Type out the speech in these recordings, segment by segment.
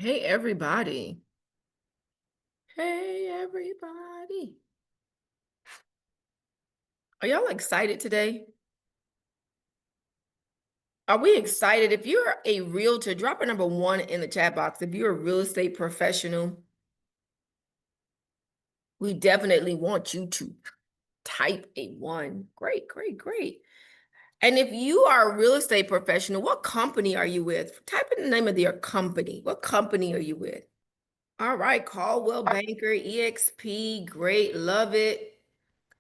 Hey, everybody. Hey, everybody. Are y'all excited today? Are we excited? If you're a realtor, drop a number one in the chat box. If you're a real estate professional, we definitely want you to type a one. Great, great, great. And if you are a real estate professional, what company are you with? Type in the name of your company. What company are you with? All right, Caldwell Banker, EXP, great, love it.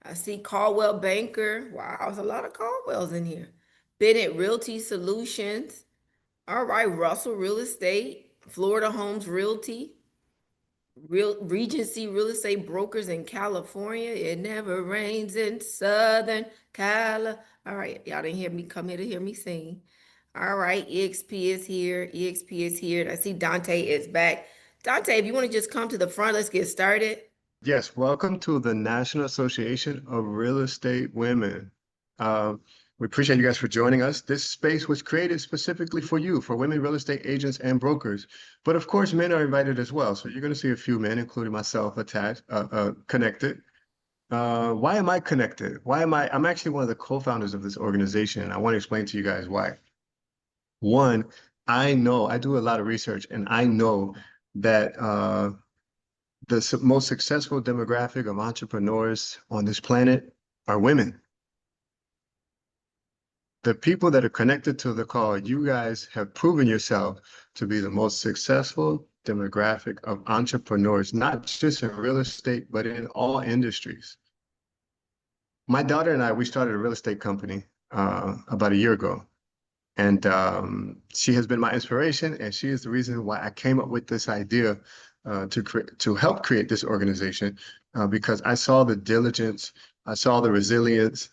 I see Caldwell Banker. Wow, there's a lot of Caldwells in here. Bennett Realty Solutions. All right, Russell Real Estate, Florida Homes Realty, Regency Real Estate Brokers in California. It never rains in Southern Cali. All right, y'all didn't hear me come here to hear me sing. All right, EXP is here. EXP is here. I see Dante is back. Dante, if you want to just come to the front, let's get started. Yes, welcome to the National Association of Real Estate Women. Uh, we appreciate you guys for joining us. This space was created specifically for you, for women real estate agents and brokers. But of course, men are invited as well. So you're going to see a few men, including myself, connected. Why am I connected? I'm actually one of the co-founders of this organization, and I want to explain to you guys why. One, I do a lot of research, and I know that the most successful demographic of entrepreneurs on this planet are women. The people that are connected to the call, you guys have proven yourself to be the most successful demographic of entrepreneurs, not just in real estate, but in all industries. My daughter and I, we started a real estate company about a year ago. And she has been my inspiration, and she is the reason why I came up with this idea to help create this organization because I saw the diligence, I saw the resilience,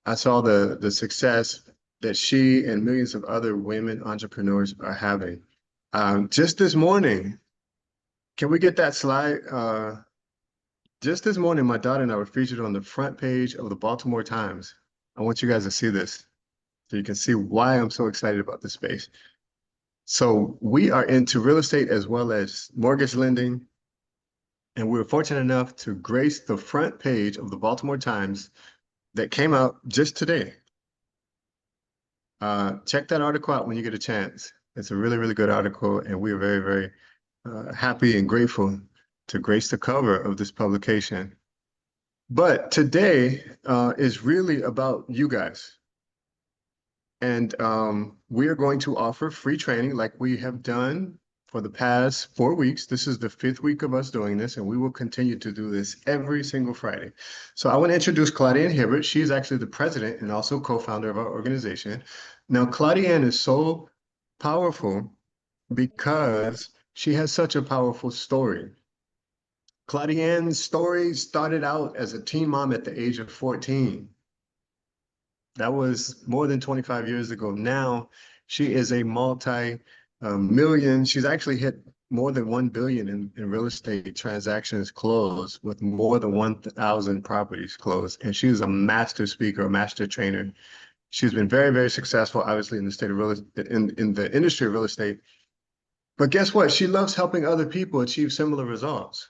I saw the success that she and millions of other women entrepreneurs are having. Just this morning, can we get that slide? Just this morning, my daughter and I were featured on the front page of the Baltimore Times. I want you guys to see this so you can see why I'm so excited about this space. So we are into real estate as well as mortgage lending. And we were fortunate enough to grace the front page of the Baltimore Times that came out just today. Check that article out when you get a chance. It's a really, really good article. And we are very, very happy and grateful to grace the cover of this publication. But today is really about you guys. And we are going to offer free training like we have done for the past 4 weeks. This is the 5th week of us doing this, and we will continue to do this every single Friday. So I want to introduce Claudiane Hibbert. She's actually the president and also co-founder of our organization. Now, Claudiane is so powerful because she has such a powerful story. Claudiane's story started out as a teen mom at the age of 14. That was more than 25 years ago. Now she is a multi-million. She's actually hit more than 1 billion in real estate transactions closed with more than 1,000 properties closed. And she is a master speaker, a master trainer. She's been very, very successful, obviously, in the state of real estate, in the industry of real estate. But guess what? She loves helping other people achieve similar results.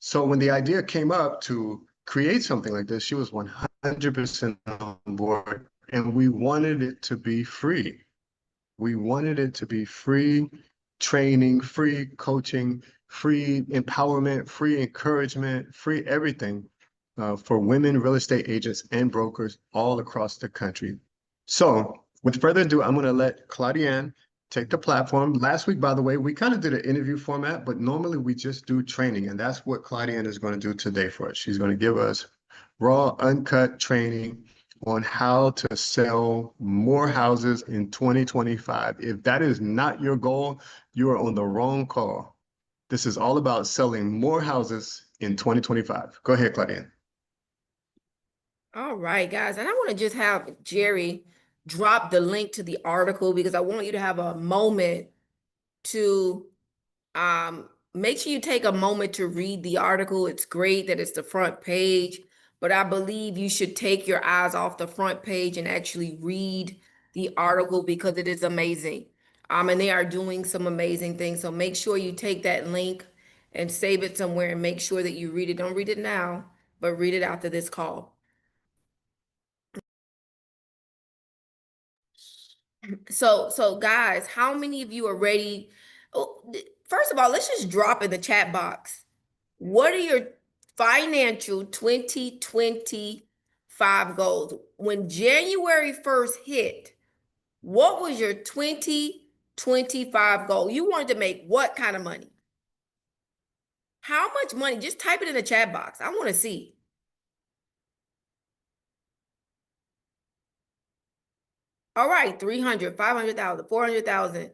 So when the idea came up to create something like this, she was 100% on board, and we wanted it to be free. We wanted it to be free training, free coaching, free empowerment, free encouragement, free everything for women real estate agents and brokers all across the country. So with further ado, I'm going to let Claudiane take the platform. Last week, by the way, we kind of did an interview format, but normally we just do training. And that's what Claudiane is going to do today for us. She's going to give us raw, uncut training on how to sell more houses in 2025. If that is not your goal, you are on the wrong call. This is all about selling more houses in 2025. Go ahead, Claudiane. All right, guys. And I want to just have Jerry drop the link to the article because I want you to have a moment to make sure you take a moment to read the article. It's great that it's the front page, but I believe you should take your eyes off the front page and actually read the article because it is amazing. And they are doing some amazing things. So make sure you take that link and save it somewhere and make sure that you read it. Don't read it now, but read it after this call. So guys, how many of you are ready? Oh, first of all, let's just drop in the chat box. What are your financial 2025 goals? When January 1st hit, what was your 2025 goal? You wanted to make what kind of money? How much money? Just type it in the chat box. I want to see. All right, 300, 500,000, 400,000.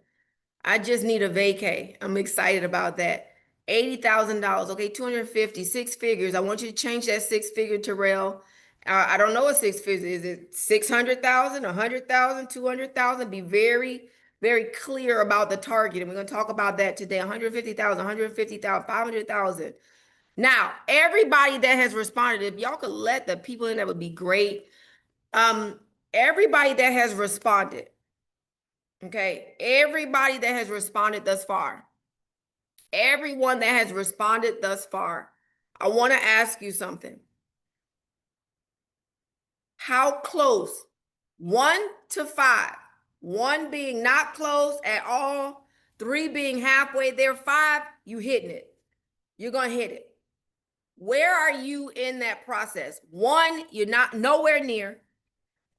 I just need a vacay. I'm excited about that. $80,000. Okay, 250, six figures. I want you to change that six figure, Terrell. I don't know what six figures is. It 600,000, 100,000, 200,000? Be very, very clear about the target. And we're going to talk about that today. 150,000, 150,000, 500,000. Now, everybody that has responded, if y'all could let the people in, that would be great. Everybody that has responded, okay, everybody that has responded thus far, everyone that has responded thus far, I want to ask you something. How close? 1 to 5. 1 being not close at all, 3 being halfway there, 5, you hitting it. You're going to hit it. Where are you in that process? 1, you're not nowhere near.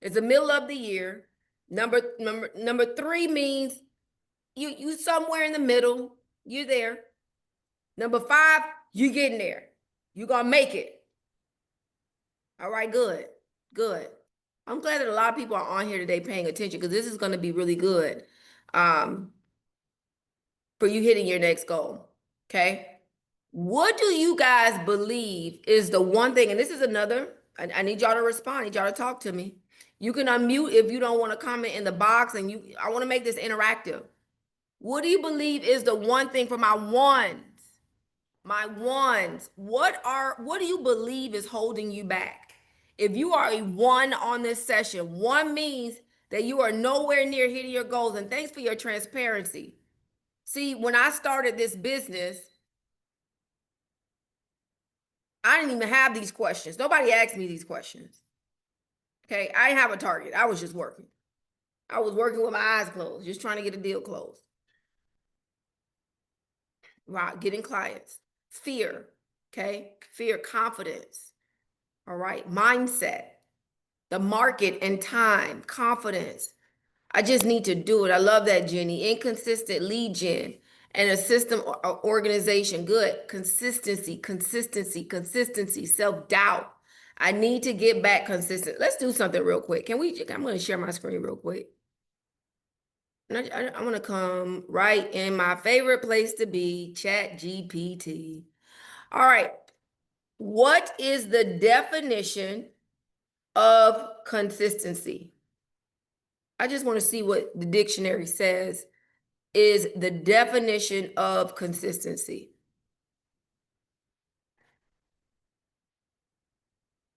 It's the middle of the year. Number 3 means you somewhere in the middle. You're there. Number 5, you getting there. You're gonna make it. All right, good. Good. I'm glad that a lot of people are on here today paying attention, because this is gonna be really good for you hitting your next goal. Okay. What do you guys believe is the one thing? And this is another, I need y'all to respond. I need y'all to talk to me. You can unmute if you don't want to comment in the box, and I want to make this interactive. What do you believe is the one thing for my ones? My ones. What do you believe is holding you back? If you are a 1 on this session, 1 means that you are nowhere near hitting your goals. And thanks for your transparency. See, when I started this business, I didn't even have these questions. Nobody asked me these questions. Okay, I didn't have a target. I was just working. I was working with my eyes closed, just trying to get a deal closed. Right, getting clients. Fear, okay? Fear, confidence. All right, mindset, the market and time, confidence. I just need to do it. I love that, Jenny. Inconsistent lead gen and a system or organization. Good. Consistency, consistency, consistency, self-doubt. I need to get back consistent. Let's do something real quick. I'm going to share my screen real quick. I want to come right in my favorite place to be, Chat GPT. All right. What is the definition of consistency? I just want to see what the dictionary says is the definition of consistency.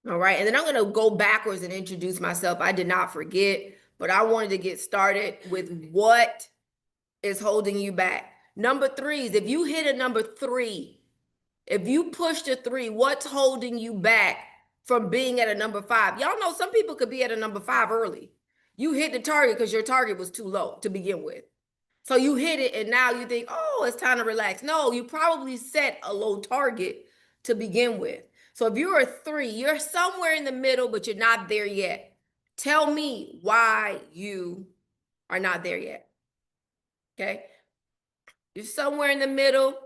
All right. And then I'm going to go backwards and introduce myself. I did not forget, but I wanted to get started with what is holding you back. Number 3 is if you hit a number 3, if you push to 3, what's holding you back from being at a number 5? Y'all know some people could be at a number 5 early. You hit the target because your target was too low to begin with. So you hit it and now you think, oh, it's time to relax. No, you probably set a low target to begin with. So if you're a 3, you're somewhere in the middle, but you're not there yet. Tell me why you are not there yet. Okay. You're somewhere in the middle.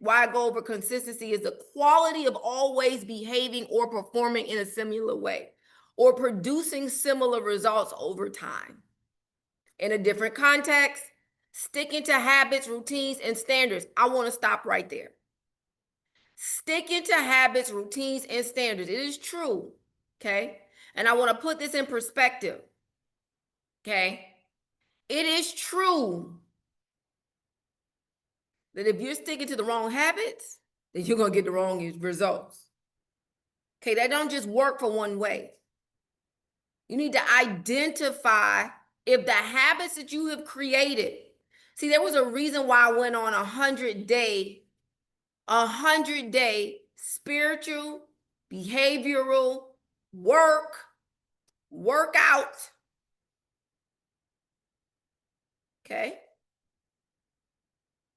Why I go over consistency is the quality of always behaving or performing in a similar way or producing similar results over time. In a different context, sticking to habits, routines, and standards. I want to stop right there. Sticking to habits, routines, and standards. It is true, okay? And I want to put this in perspective, okay? It is true that if you're sticking to the wrong habits, then you're going to get the wrong results. Okay, that don't just work for one way. You need to identify if the habits that you have created See, there was a reason why I went on 100-day spiritual, behavioral workout. Okay.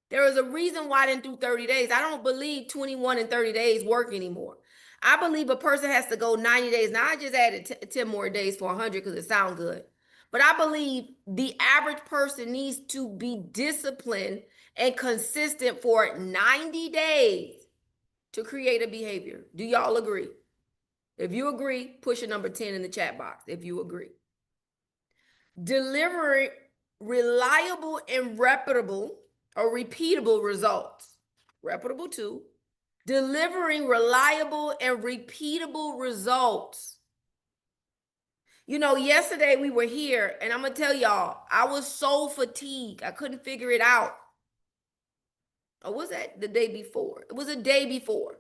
There is a reason why I didn't do 30 days. I don't believe 21 and 30 days work anymore. I believe a person has to go 90 days. Now, I just added 10 more days for 100 because it sounds good. But I believe the average person needs to be disciplined and consistent for 90 days to create a behavior. Do y'all agree? If you agree, push a number 10 in the chat box if you agree. Delivering reliable and reputable or repeatable results. Reputable too. Delivering reliable and repeatable results. You know, yesterday we were here, and I'm going to tell y'all, I was so fatigued. I couldn't figure it out. Or was that the day before? It was a day before.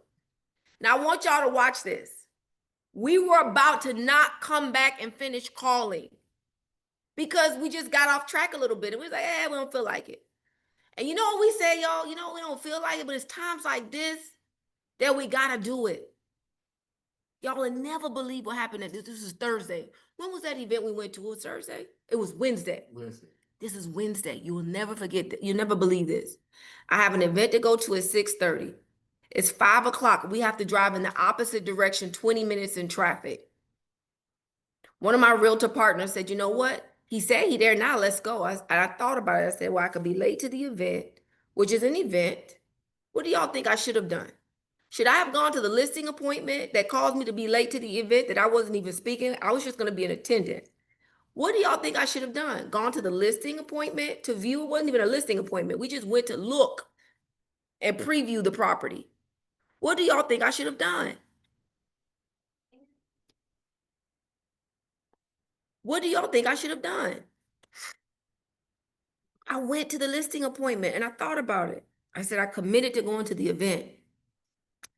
Now, I want y'all to watch this. We were about to not come back and finish calling because we just got off track a little bit. And we was like, we don't feel like it. And you know what we say, y'all? You know, we don't feel like it, but it's times like this that we got to do it. Y'all will never believe what happened. This is Thursday. When was that event we went to? It was Thursday? It was Wednesday. This is Wednesday. You will never forget that. You'll never believe this. I have an event to go to at 6:30. It's 5 o'clock. We have to drive in the opposite direction, 20 minutes in traffic. One of my realtor partners said, you know what? He said he there now, let's go. I thought about it. I said, well, I could be late to the event, which is an event. What do y'all think I should have done? Should I have gone to the listing appointment that caused me to be late to the event that I wasn't even speaking? I was just going to be an attendant. What do y'all think I should have done? Gone to the listing appointment to view? It wasn't even a listing appointment. We just went to look and preview the property. What do y'all think I should have done? What do y'all think I should have done? I went to the listing appointment and I thought about it. I said, I committed to going to the event.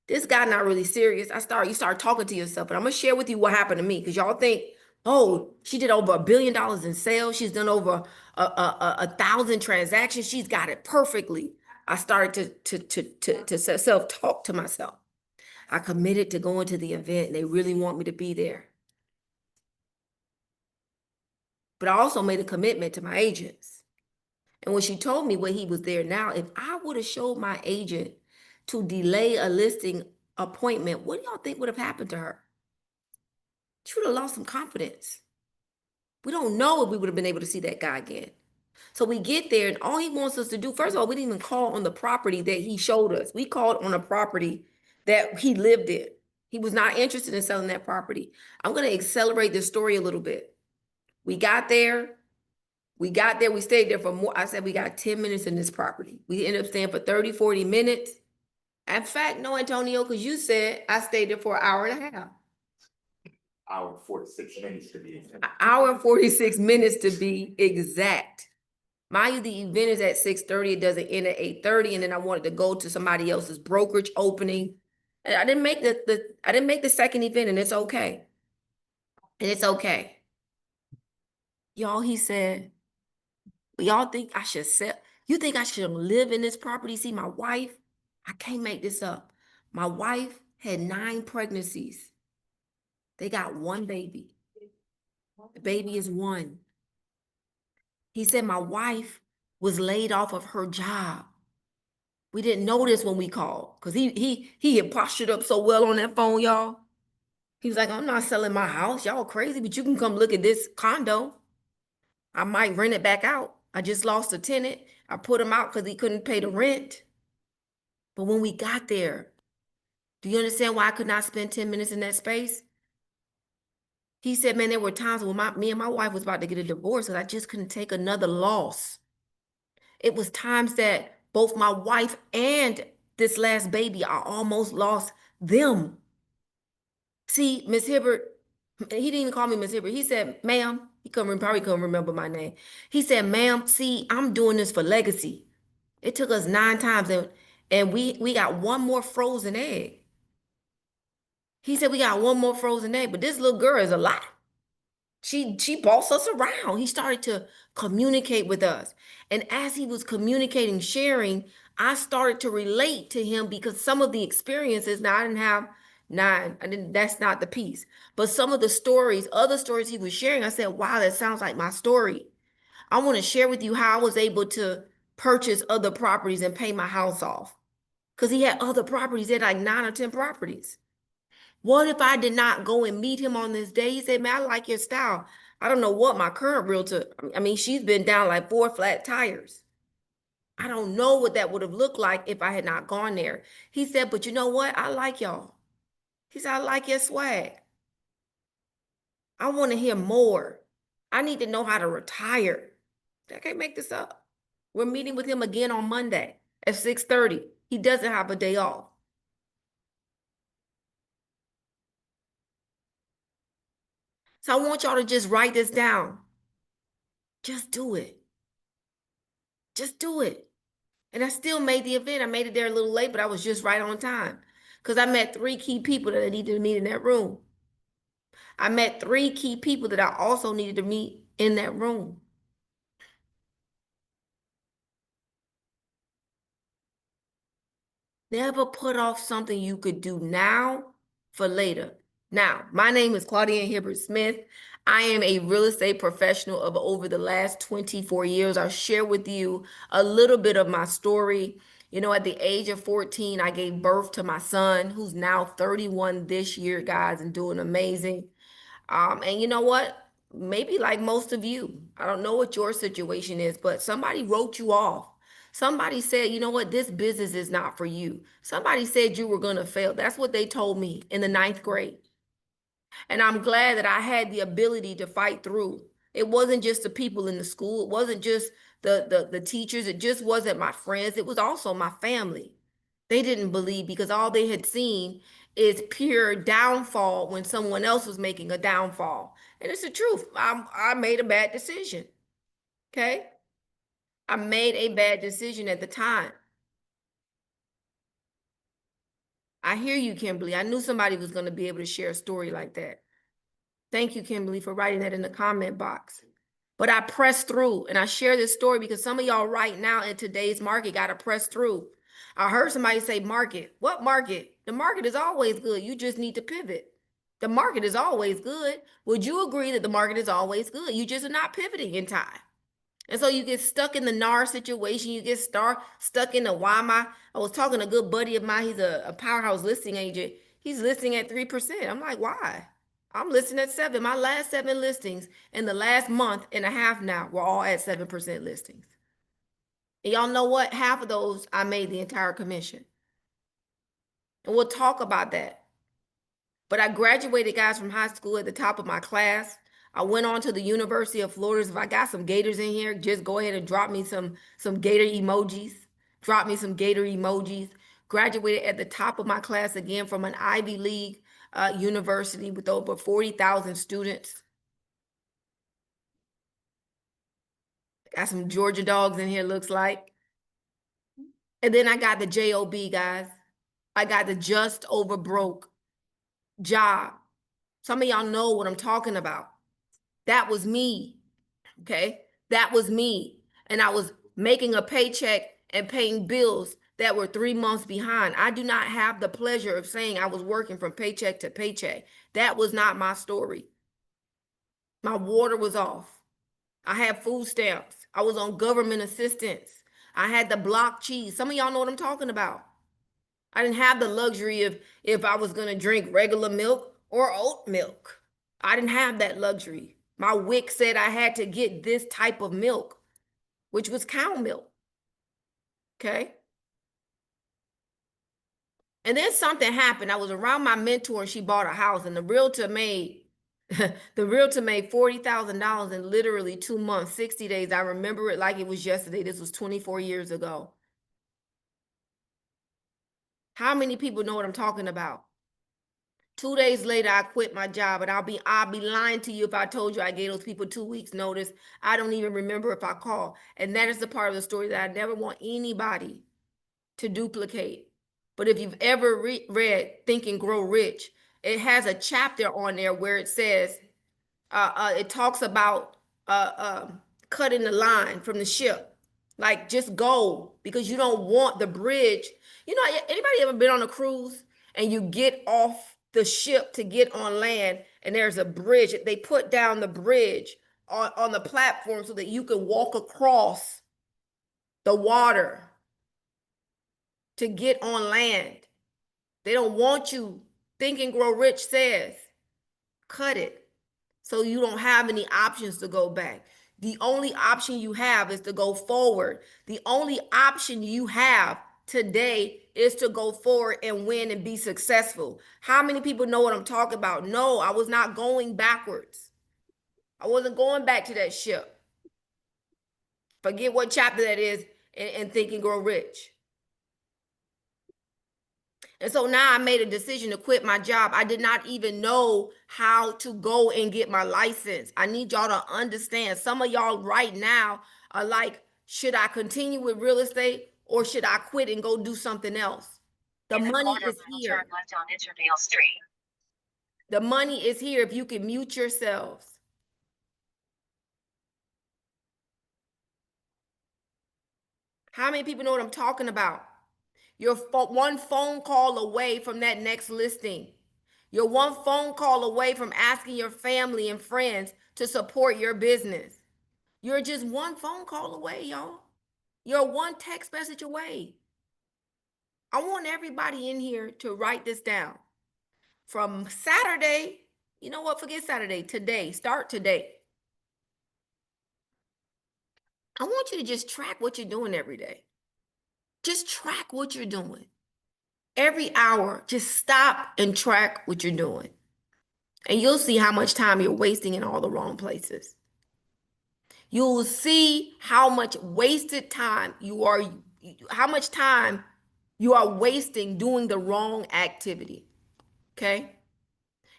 This guy not really serious. You start talking to yourself, and I'm gonna share with you what happened to me because y'all think, oh, she did over $1 billion in sales. She's done over a 1,000 transactions. She's got it perfectly. I started to self-talk to myself. I committed to going to the event. And they really want me to be there. But I also made a commitment to my agents. And when she told me when he was there now, if I would have showed my agent to delay a listing appointment, what do y'all think would have happened to her? She would have lost some confidence. We don't know if we would have been able to see that guy again. So we get there, and all he wants us to do, first of all, we didn't even call on the property that he showed us. We called on a property that he lived in. He was not interested in selling that property. I'm going to accelerate this story a little bit. We got there. We stayed there for more. I said we got 10 minutes in this property. We ended up staying for 30, 40 minutes. In fact, no, Antonio, because you said I stayed there for an hour and a half. Hour and 46 minutes to be exact. An hour and 46 minutes to be exact. Mind you, the event is at 6:30. It doesn't end at 8:30. And then I wanted to go to somebody else's brokerage opening. And I didn't make the second event, and it's okay. And it's okay. Y'all, he said, y'all think I should sell? You think I should live in this property? See, my wife, I can't make this up. My wife had 9 pregnancies. They got 1 baby. The baby is 1. He said my wife was laid off of her job. We didn't know this when we called because he had postured up so well on that phone, y'all. He was like, I'm not selling my house. Y'all crazy, but you can come look at this condo. I might rent it back out. I just lost a tenant. I put him out because he couldn't pay the rent. But when we got there, do you understand why I could not spend 10 minutes in that space? He said, man, there were times when me and my wife was about to get a divorce because I just couldn't take another loss. It was times that both my wife and this last baby, I almost lost them. See, Miss Hibbert, he didn't even call me Miss Hibbert. He said, ma'am, probably couldn't remember my name. He said, ma'am, see, I'm doing this for legacy. It took us 9 times and we got 1 more frozen egg. He said, we got 1 more frozen egg, but this little girl is a lot. She bossed us around. He started to communicate with us. And as he was communicating, sharing, I started to relate to him because some of the experiences, now I didn't have nine, I didn't, that's not the piece. But some of the stories, other stories he was sharing, I said, wow, that sounds like my story. I want to share with you how I was able to purchase other properties and pay my house off. Because he had other properties, he had like 9 or 10 properties. What if I did not go and meet him on this day? He said, man, I like your style. I don't know what my current realtor, I mean, she's been down like 4 flat tires. I don't know what that would have looked like if I had not gone there. He said, but you know what? I like y'all. He said, I like your swag. I want to hear more. I need to know how to retire. I can't make this up. We're meeting with him again on Monday at 6:30. He doesn't have a day off. So I want y'all to just write this down. Just do it. Just do it. And I still made the event. I made it there a little late, but I was just right on time because I met 3 key people that I needed to meet in that room. I met 3 key people that I also needed to meet in that room. Never put off something you could do now for later. Now, my name is Claudia Hibbert-Smith. I am a real estate professional of over the last 24 years. I'll share with you a little bit of my story. You know, at the age of 14, I gave birth to my son, who's now 31 this year, guys, and doing amazing. And you know what? Maybe like most of you, I don't know what your situation is, but somebody wrote you off. Somebody said, you know what, this business is not for you. Somebody said you were going to fail. That's what they told me in the 9th grade. And I'm glad that I had the ability to fight through. It wasn't just the people in the school. It wasn't just the teachers. It just wasn't my friends. It was also my family. They didn't believe because all they had seen is pure downfall when someone else was making a downfall. And it's the truth. I made a bad decision. Okay? I made a bad decision at the time. I hear you, Kimberly. I knew somebody was going to be able to share a story like that. Thank you, Kimberly, for writing that in the comment box. But I pressed through and I share this story because some of y'all right now in today's market got to press through. I heard somebody say market. What market? The market is always good. You just need to pivot. The market is always good. Would you agree that the market is always good? You just are not pivoting in time. And so you get stuck in the NAR situation. You get stuck in the why am I was talking to a good buddy of mine. He's a powerhouse listing agent. He's listing at 3%. I'm like, why? I'm listing at 7. My last 7 listings in the last month and a half now were all at 7% listings. And y'all know what? Half of those I made the entire commission. And we'll talk about that. But I graduated, guys, from high school at the top of my class. I went on to the University of Florida. If I got some gators in here, just go ahead and drop me some gator emojis. Drop me some gator emojis. Graduated at the top of my class again from an Ivy League university with over 40,000 students. Got some Georgia dogs in here, looks like. And then I got the job, guys. I got the just over broke job. Some of y'all know what I'm talking about. That was me. Okay. That was me. And I was making a paycheck and paying bills that were 3 months behind. I do not have the pleasure of saying I was working from paycheck to paycheck. That was not my story. My water was off. I had food stamps. I was on government assistance. I had the block cheese. Some of y'all know what I'm talking about. I didn't have the luxury of if I was going to drink regular milk or oat milk. I didn't have that luxury. My WIC said I had to get this type of milk, which was cow milk. Okay. And then something happened. I was around my mentor and she bought a house and the realtor made $40,000 in literally 2 months, 60 days. I remember it like it was yesterday. This was 24 years ago. How many people know what I'm talking about? 2 days later, I quit my job, and I'll be lying to you if I told you I gave those people 2 weeks notice. I don't even remember if I called. And that is the part of the story that I never want anybody to duplicate. But if you've ever read Think and Grow Rich, it has a chapter on there where it says, it talks about cutting the line from the ship. Like just go because you don't want the bridge. You know, anybody ever been on a cruise and you get off the ship to get on land and there's a bridge. They put down the bridge on the platform so that you can walk across the water to get on land. They don't want you. Think and Grow Rich says, cut it so you don't have any options to go back. The only option you have is to go forward. The only option you have today is to go forward and win and be successful. How many people know what I'm talking about? No, I was not going backwards. I wasn't going back to that ship. Forget what chapter that is in Think and Grow Rich. And so now I made a decision to quit my job. I did not even know how to go and get my license. I need y'all to understand. Some of y'all right now are like, should I continue with real estate or should I quit and go do something else? The money is here. Turn left on Interdale Street. The money is here if you can mute yourselves. How many people know what I'm talking about? You're one phone call away from that next listing. You're one phone call away from asking your family and friends to support your business. You're just one phone call away, y'all. You're one text message away. I want everybody in here to write this down. From Saturday, you know what? Forget Saturday. Today, start today. I want you to just track what you're doing every day. Just track what you're doing. Every hour, just stop and track what you're doing. And you'll see how much time you're wasting in all the wrong places. You'll see how much wasted time how much time you are wasting doing the wrong activity. Okay?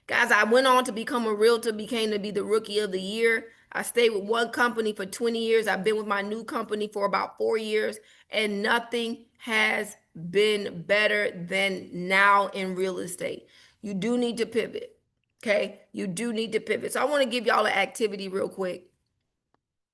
Guys, I went on to become a realtor, became to be the rookie of the year. I stayed with one company for 20 years. I've been with my new company for about 4 years, and nothing has been better than now in real estate. You do need to pivot. Okay? You do need to pivot. So I want to give y'all an activity real quick.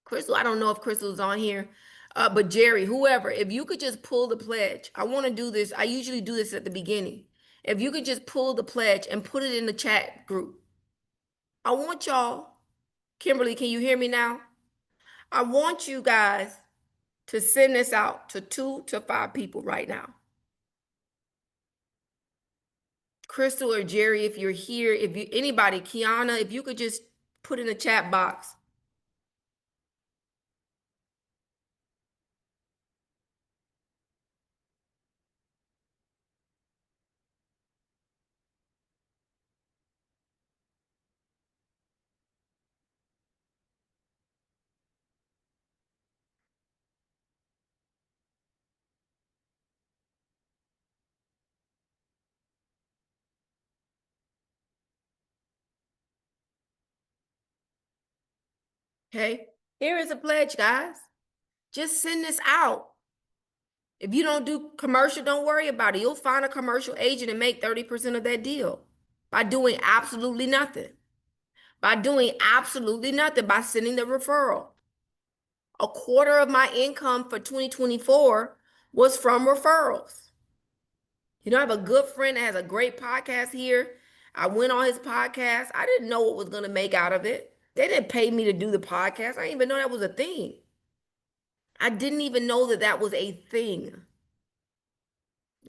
Crystal, I don't know if Crystal's on here, but Jerry, whoever, if you could just pull the pledge. I want to do this. I usually do this at the beginning. If you could just pull the pledge and put it in the chat group. I want y'all, Kimberly, can you hear me now? I want you guys to send this out to 2 to 5 people right now. Crystal or Jerry, if you're here, anybody, Kiana, if you could just put in the chat box. Okay, here is a pledge, guys. Just send this out. If you don't do commercial, don't worry about it. You'll find a commercial agent and make 30% of that deal by doing absolutely nothing. By doing absolutely nothing, by sending the referral. A quarter of my income for 2024 was from referrals. You know, I have a good friend that has a great podcast here. I went on his podcast. I didn't know what was going to make out of it. They didn't pay me to do the podcast. I didn't even know that was a thing. I didn't even know that that was a thing.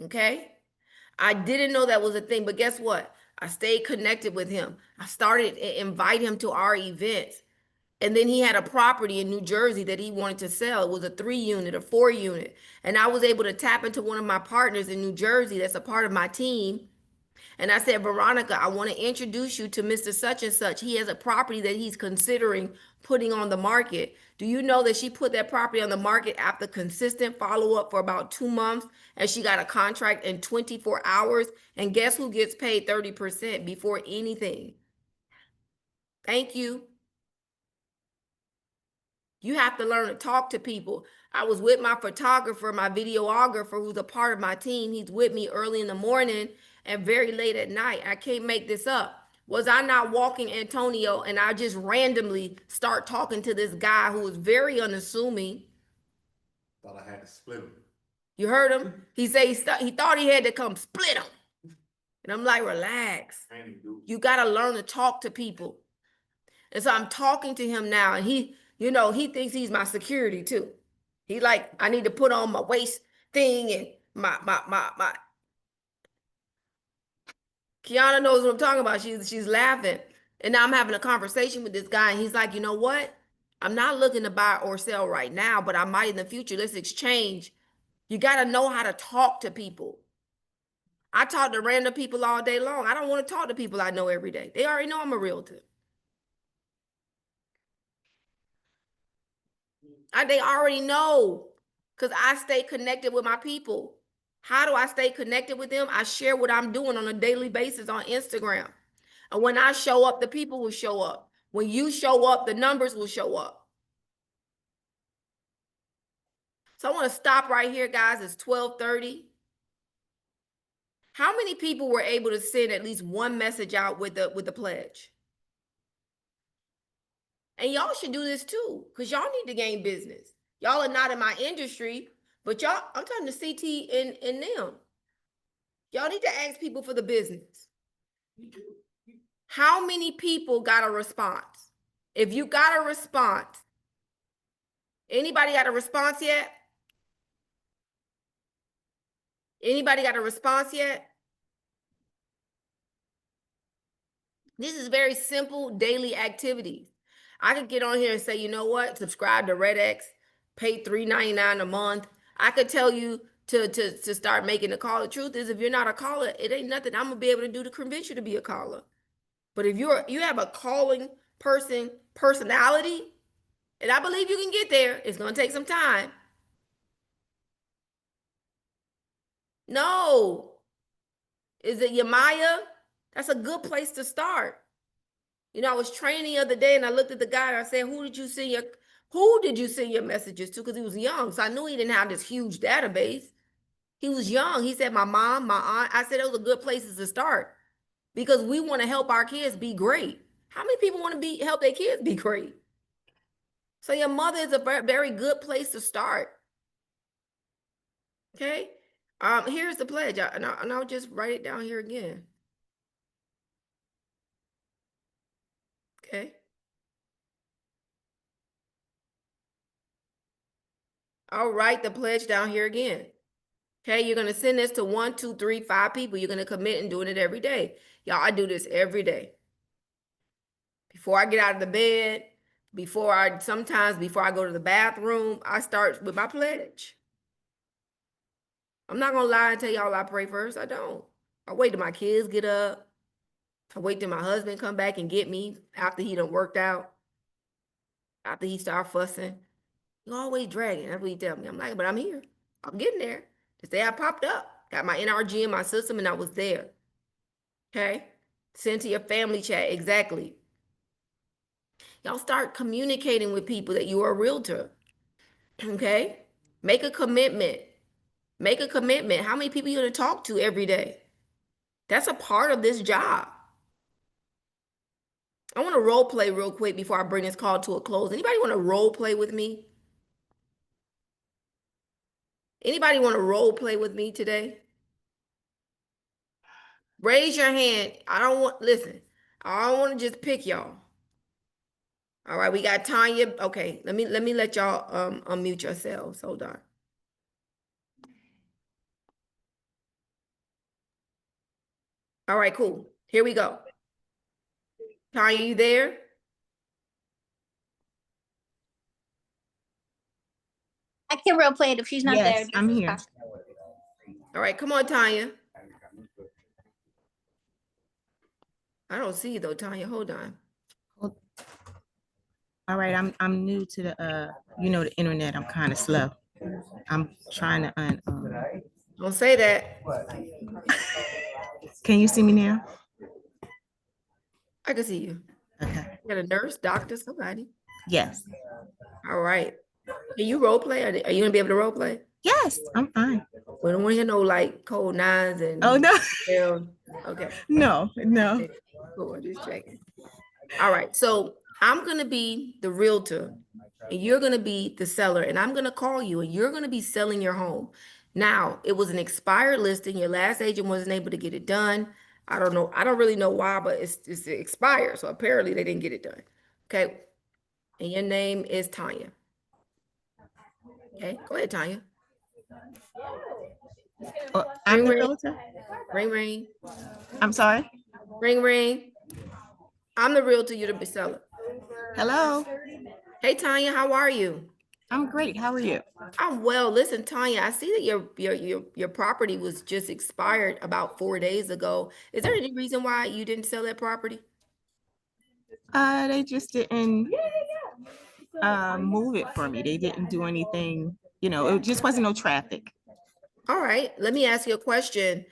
Okay? I didn't know that was a thing, but guess what? I stayed connected with him. I started to invite him to our events. And then he had a property in New Jersey that he wanted to sell. It was a 3-unit, a 4-unit. And I was able to tap into one of my partners in New Jersey that's a part of my team. And I said, Veronica, I want to introduce you to Mr. Such and Such. He has a property that he's considering putting on the market. Do you know that she put that property on the market after consistent follow-up for about 2 months, and she got a contract in 24 hours? And guess who gets paid 30% before anything? Thank you. You have to learn to talk to people. I was with my photographer, my videographer, who's a part of my team. He's with me early in the morning and very late at night. I can't make this up. was I not walking Antonio and I just randomly start talking to this guy who was very unassuming. Thought I had to split them. You heard him? He said he thought he had to come split him. And I'm like, relax. You got to learn to talk to people. And so I'm talking to him now, and he, you know, he thinks he's my security too. He like, I need to put on my waist thing and my. Kiana knows what I'm talking about. She's laughing. And now I'm having a conversation with this guy, and he's like, you know what? I'm not looking to buy or sell right now, but I might in the future. Let's exchange. You got to know how to talk to people. I talk to random people all day long. I don't want to talk to people I know every day. They already know I'm a realtor. They already know because I stay connected with my people. How do I stay connected with them? I share what I'm doing on a daily basis on Instagram. And when I show up, the people will show up. When you show up, the numbers will show up. So I want to stop right here, guys. It's 12:30. How many people were able to send at least one message out with the pledge? And y'all should do this too, because y'all need to gain business. Y'all are not in my industry, but y'all, I'm talking to CT and them. Y'all need to ask people for the business. How many people got a response? If you got a response, anybody got a response yet? Anybody got a response yet? This is very simple daily activities. I could get on here and say, you know what? Subscribe to RedX, pay $3.99 a month. I could tell you to start making a call. The truth is, if you're not a caller, it ain't nothing I'm gonna be able to do to convince you to be a caller. But if you have a calling personality, and I believe you can get there, it's gonna take some time. No. Is it Yamaya? That's a good place to start. You know, I was training the other day and I looked at the guy and I said, who did you send your messages to? Because he was young. So I knew he didn't have this huge database. He was young. He said, my mom, my aunt. I said, those are good places to start because we want to help our kids be great. How many people want to help their kids be great? So your mother is a very good place to start. Okay. Here's the pledge. And I'll just write it down here again. Okay. I'll write the pledge down here again. Okay, you're going to send this to 1, 2, 3, 5 people. You're going to commit and doing it every day. Y'all, I do this every day. Before I get out of the bed, sometimes before I go to the bathroom, I start with my pledge. I'm not going to lie and tell y'all I pray first. I don't. I wait till my kids get up. I wait till my husband come back and get me after he done worked out. After he start fussing. You always dragging. That's what he tell me. I'm like, but I'm here. I'm getting there. Today I popped up. Got my NRG in my system and I was there. Okay? Send to your family chat. Exactly. Y'all start communicating with people that you are a realtor. Okay? Make a commitment. Make a commitment. How many people you going to talk to every day? That's a part of this job. I want to role play real quick before I bring this call to a close. Anybody want to role play with me? Anybody want to role play with me today? Raise your hand. I don't want to just pick y'all. All right, we got Tanya. Okay, let me let y'all unmute yourselves. Hold on. All right, cool. Here we go. Tanya, you there? I can role play it if she's not there. Yes, I'm here. All right, come on, Tanya. I don't see you though, Tanya. Hold on. All right, I'm new to the the internet. I'm kind of slow. I'm trying to Don't say that. Can you see me now? I can see you. Okay. You got a nurse, doctor, somebody. Yes. All right. Can you role play? Are you gonna be able to role play? Yes, I'm fine. We don't want to hear no like code 9s and Oh no. yeah. Okay. No. Cool, I'm just checking. All right, so I'm gonna be the realtor and you're gonna be the seller, and I'm gonna call you and you're gonna be selling your home. Now, it was an expired listing. Your last agent wasn't able to get it done. I don't know. I don't really know why, but it's expired. So apparently they didn't get it done. Okay. And your name is Tanya. Okay, go ahead, Tanya. Oh, I'm the Ring, ring. realtor. Ring, ring. I'm sorry. Ring, ring. I'm the realtor, you're the seller. Hello. Hey, Tanya, how are you? I'm great. How are you? I'm well. Listen, Tanya, I see that your property was just expired about 4 days ago. Is there any reason why you didn't sell that property? They just didn't move it for me. They didn't do anything, it just wasn't no traffic. All right, let me ask you a question.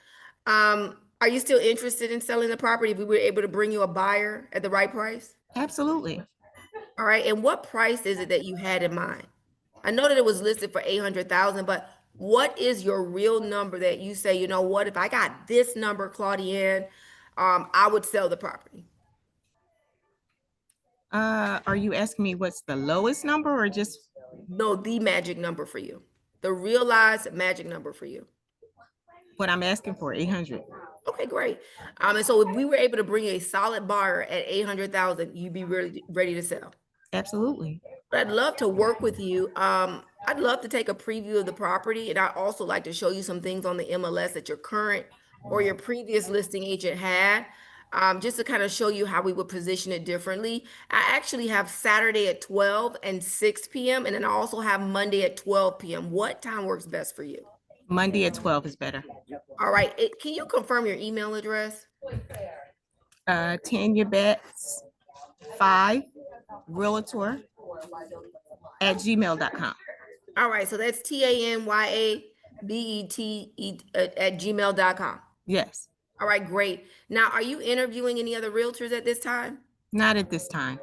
Are you still interested in selling the property if we were able to bring you a buyer at the right price? Absolutely. All right, and what price is it that you had in mind? I know that it was listed for 800,000, but what is your real number that you say, you know what, if I got this number, Claudiane, I would sell the property? Are you asking me what's the lowest number or just No, the magic number for you. The realized magic number for you. what I'm asking for? 800. Okay, great. And so if we were able to bring a solid buyer at 800,000, you'd be really ready to sell. Absolutely. But I'd love to work with you. I'd love to take a preview of the property, and I'd also like to show you some things on the MLS that your current or your previous listing agent had, just to kind of show you how we would position it differently. I actually have Saturday at 12 and 6 p.m., and then I also have Monday at 12 p.m. What time works best for you? Monday at 12 is better. All right. Can you confirm your email address? Tanya Betts 5 realtor at gmail.com. All right. So that's TANYABET at gmail.com. Yes. All right, great. Now, are you interviewing any other realtors at this time? Not at this time.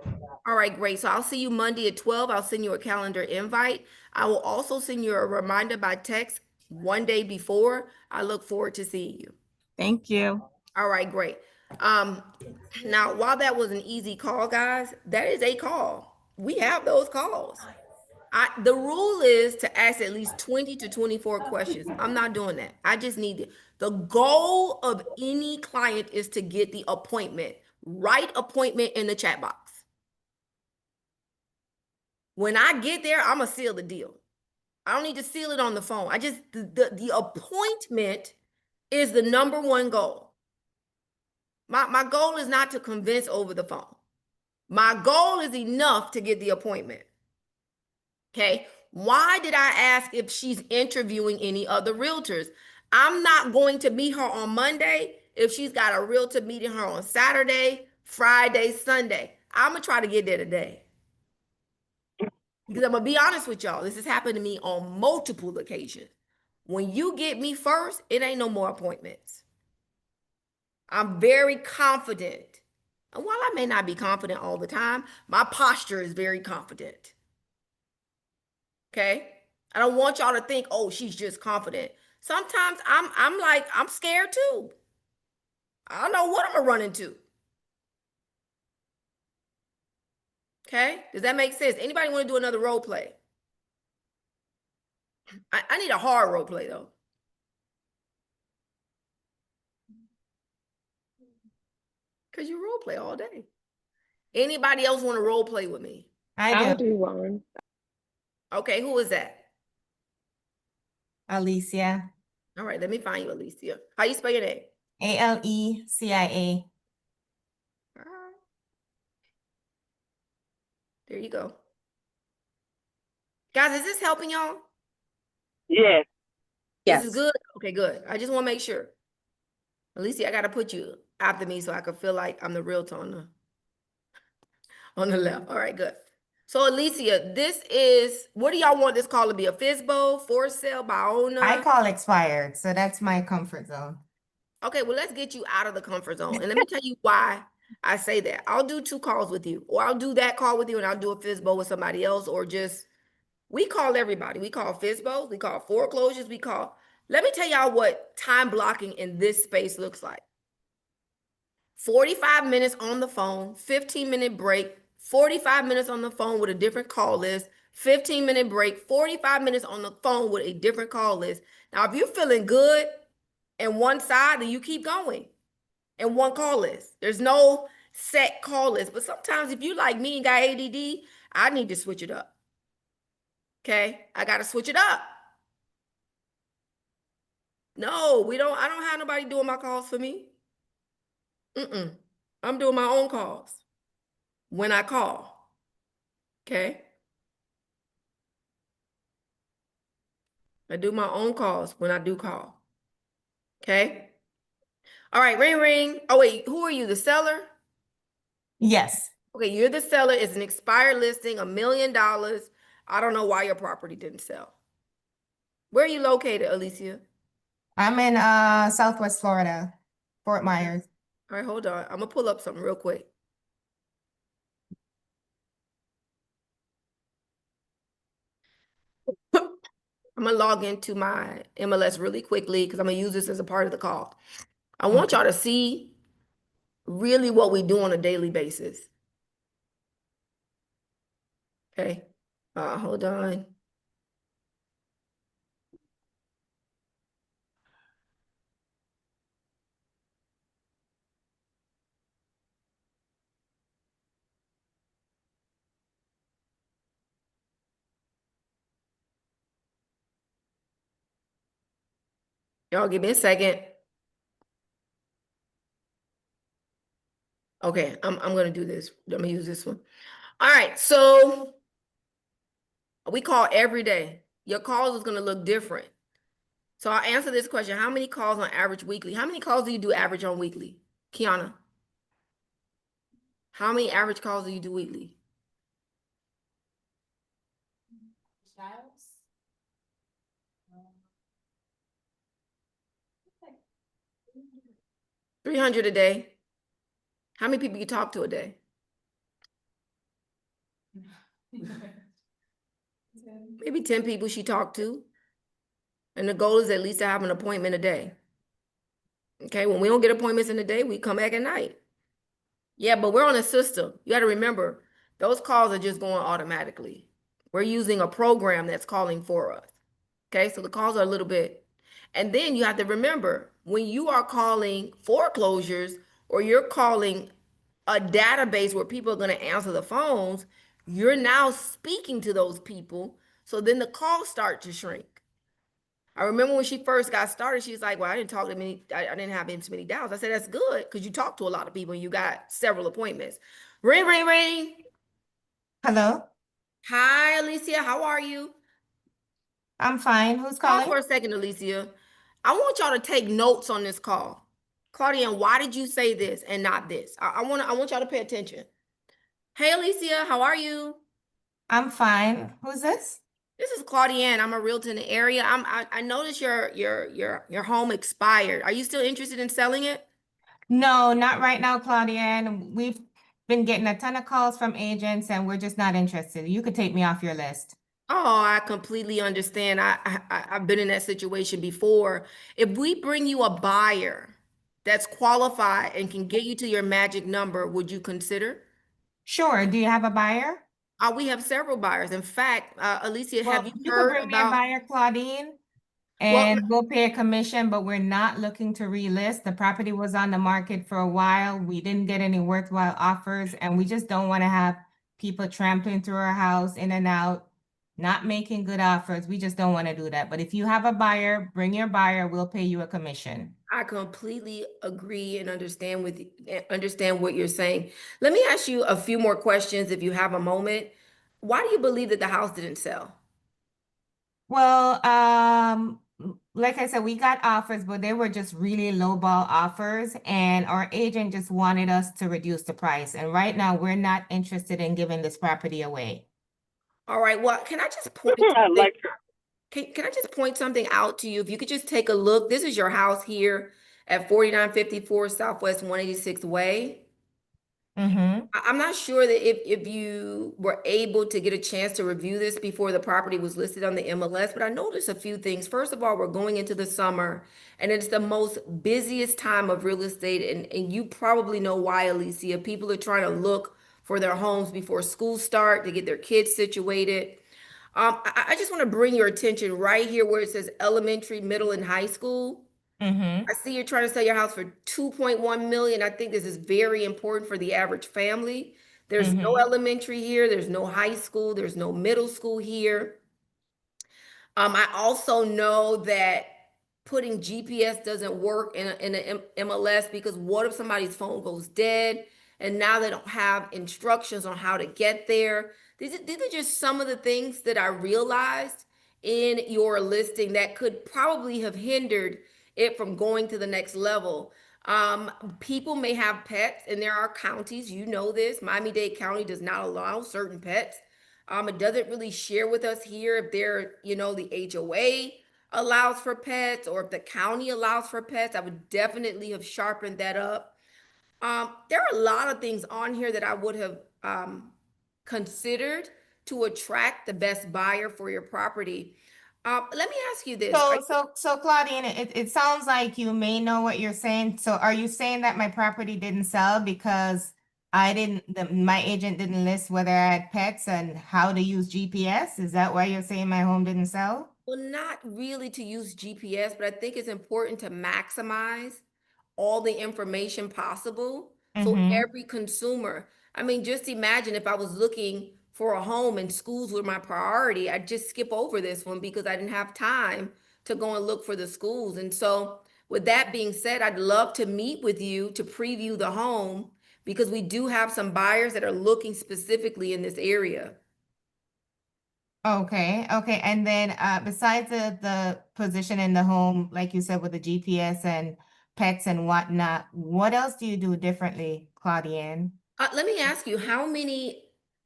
All right, great. So I'll see you Monday at 12. I'll send you a calendar invite. I will also send you a reminder by text one day before. I look forward to seeing you. Thank you. All right, great. Now, while that was an easy call, guys, that is a call. We have those calls. The rule is to ask at least 20 to 24 questions. I'm not doing that. I just need it. The goal of any client is to get the appointment. Write appointment in the chat box. When I get there, I'm gonna seal the deal. I don't need to seal it on the phone. The appointment is the number one goal. My goal is not to convince over the phone. My goal is enough to get the appointment. Okay. Why did I ask if she's interviewing any other realtors? I'm not going to meet her on Monday if she's got a realtor meeting her on Saturday, Friday, Sunday. I'm going to try to get there today. Because I'm going to be honest with y'all. This has happened to me on multiple occasions. When you get me first, it ain't no more appointments. I'm very confident. And while I may not be confident all the time, my posture is very confident. Okay. I don't want y'all to think, oh, she's just confident. Sometimes I'm scared too. I don't know what I'm gonna run into. Okay. Does that make sense? Anybody want to do another role play? I need a hard role play though. Because you role play all day. Anybody else want to role play with me? I'll do one. Okay, who is that? Alicia. All right, let me find you, Alicia. How you spell your name? Alecia. All right. There you go. Guys, is this helping y'all? Yes. This is good? Okay, good. I just want to make sure. Alicia, I got to put you after me so I can feel like I'm the realtor on the left. All right, good. So Alicia, what do y'all want this call to be? A FISBO, for sale, by owner? I call expired, so that's my comfort zone. Okay, well, let's get you out of the comfort zone. And let me tell you why I say that. I'll do 2 calls with you, or I'll do that call with you and I'll do a FISBO with somebody else, or we call everybody. We call FISBOs, we call foreclosures, let me tell y'all what time blocking in this space looks like. 45 minutes on the phone, 15-minute break, 45 minutes on the phone with a different call list, 15-minute break, 45 minutes on the phone with a different call list. Now, if you're feeling good in one side, then you keep going in one call list. There's no set call list. But sometimes if you like me and got ADD, I need to switch it up. Okay? I got to switch it up. No, I don't have nobody doing my calls for me. I'm doing my own calls when I call. Okay? I do my own calls when I do call. Okay? All right, ring, ring. Oh, wait, who are you, the seller? Yes. Okay, you're the seller. It's an expired listing, $1 million. I don't know why your property didn't sell. Where are you located, Alicia? I'm in Southwest Florida, Fort Myers. All right, hold on. I'm gonna pull up something real quick. I'm gonna log into my MLS really quickly because I'm gonna use this as a part of the call. I want y'all to see really what we do on a daily basis. Okay, hold on. Y'all give me a second. Okay, I'm gonna do this. I'm gonna use this one. All right, so we call every day. Your calls is gonna look different. So I'll answer this question. How many calls on average weekly? How many calls do you do average on weekly? Kiana? How many average calls do you do weekly? 300 a day. How many people you talk to a day? Maybe 10 people she talked to. And the goal is at least to have an appointment a day. Okay, when we don't get appointments in the day, we come back at night. Yeah, but we're on a system. You got to remember, those calls are just going automatically. We're using a program that's calling for us. Okay, so the calls are a little bit. And then you have to remember, when you are calling foreclosures or you're calling a database where people are going to answer the phones, you're now speaking to those people. So then the calls start to shrink. I remember when she first got started, she's like, well, I didn't talk to many, I didn't have too many doubts. I said, that's good, because you talk to a lot of people and you got several appointments. Ring, ring, ring. Hello, Hi, Alicia, how are you? I'm fine. Who's Pause calling? for a second, Alicia. I want y'all to take notes on this call. Claudia, why did you say this and not this? I want y'all to pay attention. Hey, Alicia, how are you? I'm fine. Who's this? This is Claudia. I'm a realtor in the area. I noticed your home expired. Are you still interested in selling it? No, not right now, Claudia. And we've been getting a ton of calls from agents and we're just not interested. You could take me off your list. Oh, I completely understand. I've been in that situation before. If we bring you a buyer that's qualified and can get you to your magic number, would you consider? Sure. Do you have a buyer? We have several buyers. In fact, Alicia, Well, have you you could heard bring me a about? buyer, Claudine, Well, and we'll pay a commission, but we're not looking to relist. The property was on the market for a while. We didn't get any worthwhile offers, and we just don't want to have people trampling through our house in and out, not making good offers. We just don't want to do that. But if you have a buyer, bring your buyer, we'll pay you a commission. I completely agree and understand what you're saying. Let me ask you a few more questions if you have a moment. Why do you believe that the house didn't sell? Well, like I said, we got offers, but they were just really lowball offers, and our agent just wanted us to reduce the price. And right now, we're not interested in giving this property away. All right, well, can I just point I something? like Can I just point something out to you? If you could just take a look, this is your house here at 4954 Southwest 186th Way. Mm-hmm. I'm not sure that if you were able to get a chance to review this before the property was listed on the MLS, but I noticed a few things. First of all, we're going into the summer and it's the most busiest time of real estate. And you probably know why, Alicia. People are trying to look for their homes before school start to get their kids situated. I just want to bring your attention right here where it says elementary, middle, and high school. Mm-hmm. I see you're trying to sell your house for 2.1 million. I think this is very important for the average family. There's no Mm-hmm. elementary here, there's no high school, there's no middle school here. I also know that putting GPS doesn't work in a MLS because what if somebody's phone goes dead and now they don't have instructions on how to get there? These are just some of the things that I realized in your listing that could probably have hindered it from going to the next level. People may have pets, and there are counties, you know this, Miami-Dade County does not allow certain pets. It doesn't really share with us here if they're, the HOA allows for pets or if the county allows for pets. I would definitely have sharpened that up. There are a lot of things on here that I would have considered to attract the best buyer for your property. Let me ask you this. So Claudine, it sounds like you may know what you're saying. So are you saying that my property didn't sell because my agent didn't list whether I had pets and how to use GPS? Is that why you're saying my home didn't sell? Well, not really to use GPS, but I think it's important to maximize all the information possible. So Mm-hmm. every consumer, I mean, just imagine if I was looking for a home and schools were my priority, I'd just skip over this one because I didn't have time to go and look for the schools. And so with that being said, I'd love to meet with you to preview the home because we do have some buyers that are looking specifically in this area. Okay, okay. And then besides the position in the home, like you said, with the GPS and pets and whatnot, what else do you do differently, Claudiane? Let me ask you,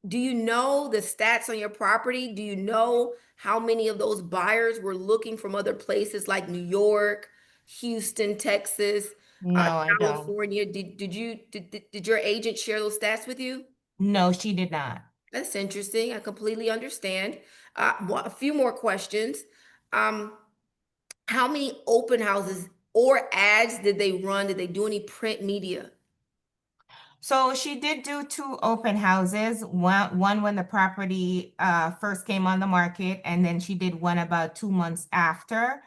do you know the stats on your property? Do you know how many of those buyers were looking from other places like New York, Houston, Texas, No, I don't. California? Did your agent share those stats with you? No, she did not. That's interesting. I completely understand. A few more questions. Um, how many open houses or ads did they run? Did they do any print media? So she did do two open houses, one when the property first came on the market, and then she did one about 2 months after.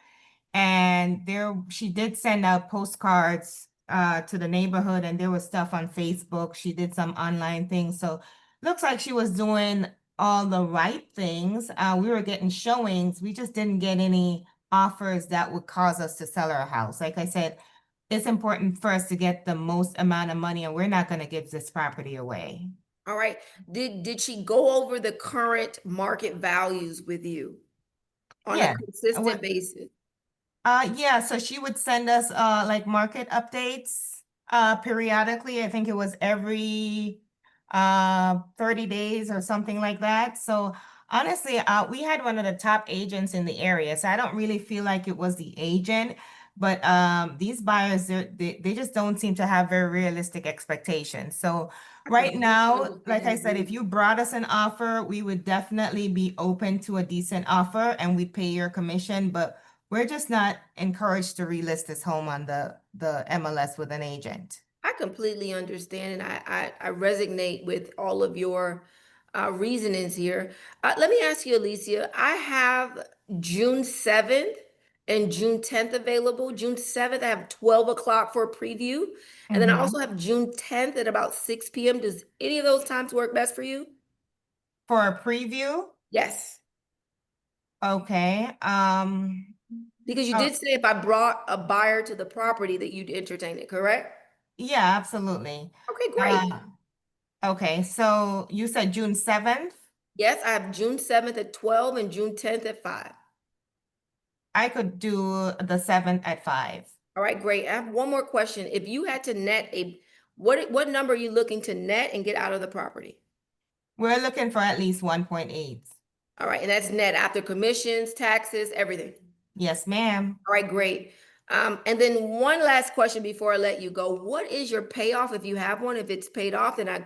And she did send out postcards to the neighborhood, and there was stuff on Facebook. She did some online things. So looks like she was doing all the right things. We were getting showings. We just didn't get any offers that would cause us to sell our house. Like I said, it's important for us to get the most amount of money, and we're not going to give this property away. All right. Did she go over the current market values with you on a Yeah. consistent basis? Yeah, so she would send us like market updates periodically. I think it was every 30 days or something like that. So honestly, we had one of the top agents in the area. So I don't really feel like it was the agent, but these buyers, they just don't seem to have very realistic expectations. So right now, like I said, if you brought us an offer, we would definitely be open to a decent offer and we'd pay your commission, but we're just not encouraged to relist this home on the MLS with an agent. I completely understand, and I resonate with all of your reasonings here. Let me ask you, Alicia. I have June 7th and June 10th available. June 7th, I have 12 o'clock for a preview. And then I also have June 10th at about 6 p.m. Does any of those times work best for you? For a preview? Yes. Okay. Because you Oh, did say if I brought a buyer to the property that you'd entertain it, correct? yeah, absolutely. Okay, great. Okay, so you said June 7th? Yes, I have June 7th at 12 and June 10th at 5. I could do the 7th at 5. All right, great. I have one more question. If you had to net what number are you looking to net and get out of the property? We're looking for at least 1.8. All right, and that's net after commissions, taxes, everything. Yes, ma'am. All right, great. And then one last question before I let you go. What is your payoff if you have one? If it's paid off, then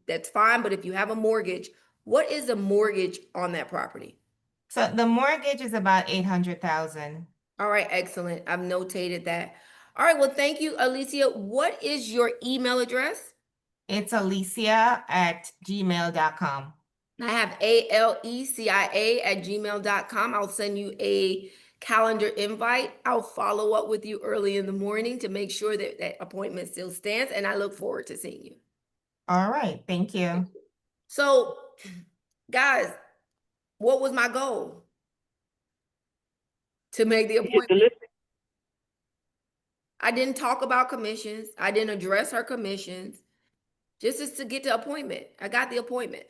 that's fine. But if you have a mortgage, what is the mortgage on that property? So the mortgage is about 800,000. All right, excellent. I've notated that. All right, well, thank you, Alicia. What is your email address? It's alicia@gmail.com. I have alecia@gmail.com. I'll send you a calendar invite. I'll follow up with you early in the morning to make sure that that appointment still stands, and I look forward to seeing you. All right, thank you. So, guys, what was my goal? To make the You get the appointment. listing. I didn't talk about commissions. I didn't address her commissions. Just as to get the appointment. I got the appointment.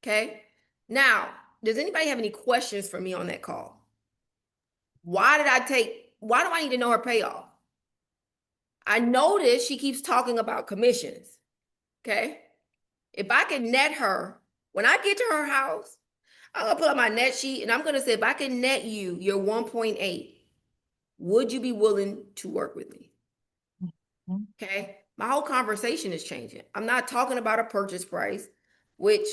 Okay. Now, does anybody have any questions for me on that call? Why do I need to know her payoff? I noticed she keeps talking about commissions. Okay. If I can net her, when I get to her house, I'm gonna pull up my net sheet and I'm gonna say, if I can net you your 1.8, would you be willing to work with me? Okay. My whole conversation is changing. I'm not talking about a purchase price, which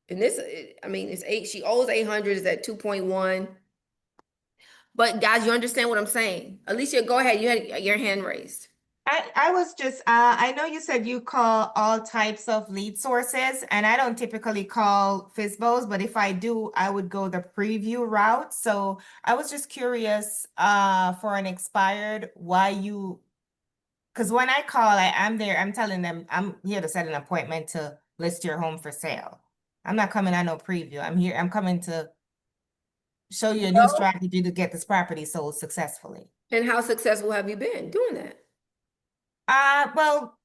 in this, I mean, it's she owes 800, is at 2.1. But guys, you understand what I'm saying? Alicia, go ahead. You had your hand raised. I was just, I know you said you call all types of lead sources, and I don't typically call FISBOs, but if I do, I would go the preview route. So I was just curious, for an expired, why you, because when I call, I'm there, I'm telling them, I'm here to set an appointment to list your home for sale. I'm not coming on no preview. I'm coming to show you a new strategy to get this property sold successfully. And how successful have you been doing that? Well,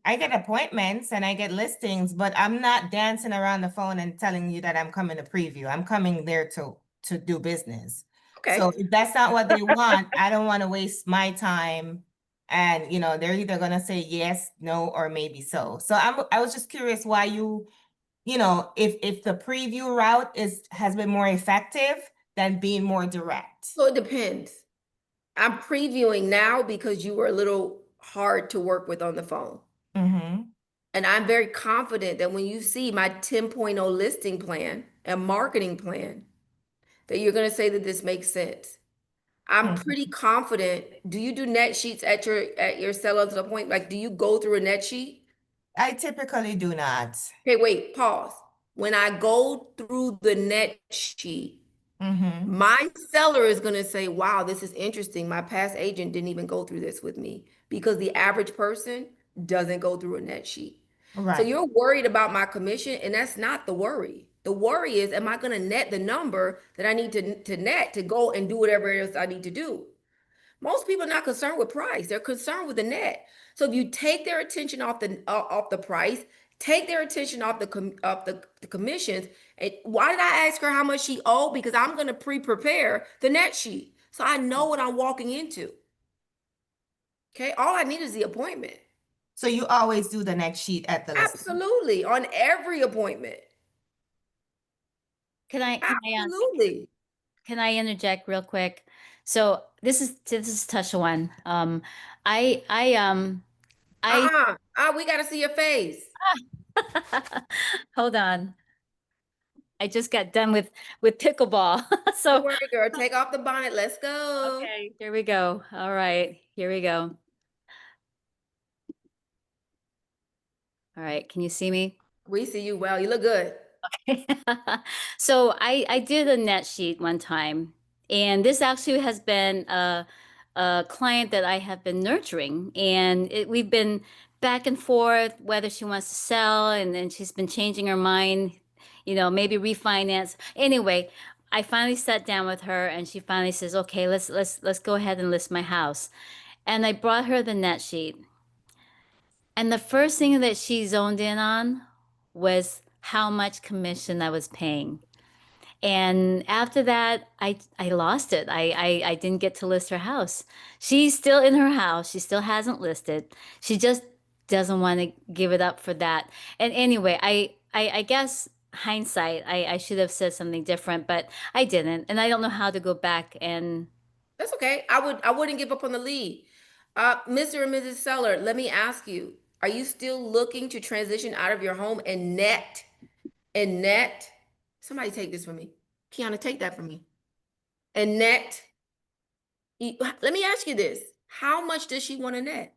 I get appointments and I get listings, but I'm not dancing around the phone and telling you that I'm coming to preview. I'm coming there to do business. Okay. So if that's not what they want, I don't want to waste my time. And they're either gonna say yes, no, or maybe so. So I was just curious why if the preview route has been more effective than being more direct. So it depends. I'm previewing now because you were a little hard to work with on the phone. Mm-hmm. And I'm very confident that when you see my 10.0 listing plan and marketing plan, that you're going to say that this makes sense. I'm pretty confident. Do you do net sheets at your seller's appointment? Like, do you go through a net sheet? I typically do not. Okay, wait, pause. When I go through the net sheet, my seller is going to say, wow, this is interesting. My past agent didn't even go through this with me, because the average person doesn't go through a net sheet. Right. So you're worried about my commission, and that's not the worry. The worry is, am I going to net the number that I need to net to go and do whatever else I need to do? Most people are not concerned with price. They're concerned with the net. So if you take their attention off the price, take their attention off the commissions. And why did I ask her how much she owed? Because I'm going to prepare the net sheet, so I know what I'm walking into. Okay, all I need is the appointment. So you always do the next sheet at the listing? Absolutely, on every appointment. Absolutely. Can I interject real quick? So this is Tasha one. We got to see your face. Hold on. I just got done with pickleball. So don't worry, girl. Take off the bonnet. Let's go. Okay, here we go. All right, here we go. All right, can you see me? We see you well. You look good. Okay. So I did a net sheet one time, and this actually has been a client that I have been nurturing, and we've been back and forth whether she wants to sell, and then she's been changing her mind, maybe refinance. Anyway, I finally sat down with her, and she finally says, "Okay, let's go ahead and list my house." And I brought her the net sheet. And the first thing that she zoned in on was how much commission I was paying. And after that, I lost it. I didn't get to list her house. She's still in her house. She still hasn't listed. She just doesn't want to give it up for that. And anyway, I guess hindsight, I should have said something different, but I didn't. And I don't know how to go back and That's okay. I wouldn't give up on the lead. Mr. and Mrs. Seller, let me ask you, are you still looking to transition out of your home and net? Somebody take this from me. Kiana, take that from me. And net. Let me ask you this. How much does she want to net?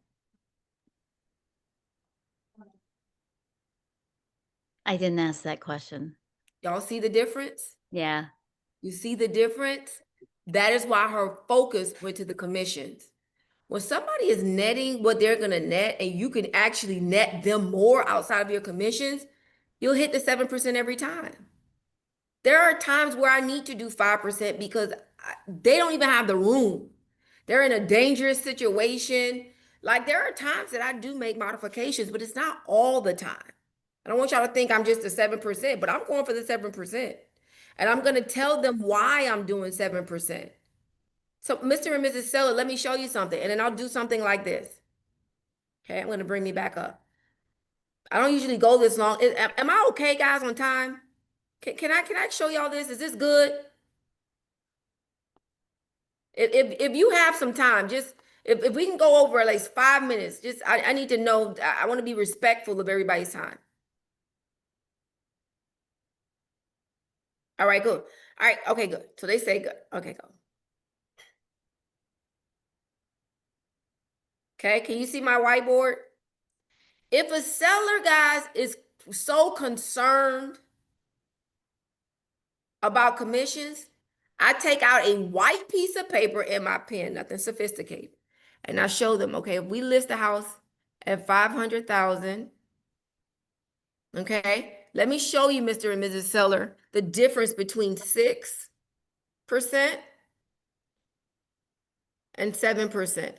I didn't ask that question. Y'all see the difference? Yeah. You see the difference? That is why her focus went to the commissions. When somebody is netting what they're going to net and you can actually net them more outside of your commissions, you'll hit the 7% every time. There are times where I need to do 5% because they don't even have the room. They're in a dangerous situation. Like there are times that I do make modifications, but it's not all the time. I don't want y'all to think I'm just a 7%, but I'm going for the 7%. And I'm going to tell them why I'm doing 7%. So, Mr. and Mrs. Seller, let me show you something, and then I'll do something like this. Okay, I'm going to bring me back up. I don't usually go this long. Am I okay, guys, on time? Can I show y'all this? Is this good? If you have some time, just if we can go over at least 5 minutes, just I need to know. I want to be respectful of everybody's time. All right, good. All right, okay, good. So they say good. Okay, go. Okay, can you see my whiteboard? If a seller, guys, is so concerned about commissions, I take out a white piece of paper and my pen, nothing sophisticated. And I show them, okay, if we list the house at 500,000, okay, let me show you, Mr. and Mrs. Seller, the difference between 6% and 7%.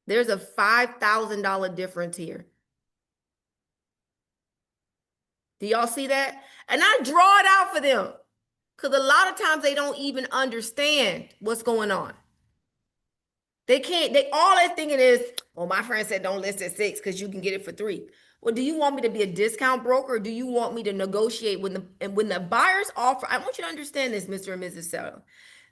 There's a $5,000 difference here. Do y'all see that? And I draw it out for them because a lot of times they don't even understand what's going on. They can't, all they're thinking is, well, my friend said don't list at 6 because you can get it for 3. Well, do you want me to be a discount broker or do you want me to negotiate when the buyers offer? I want you to understand this, Mr. and Mrs. Seller.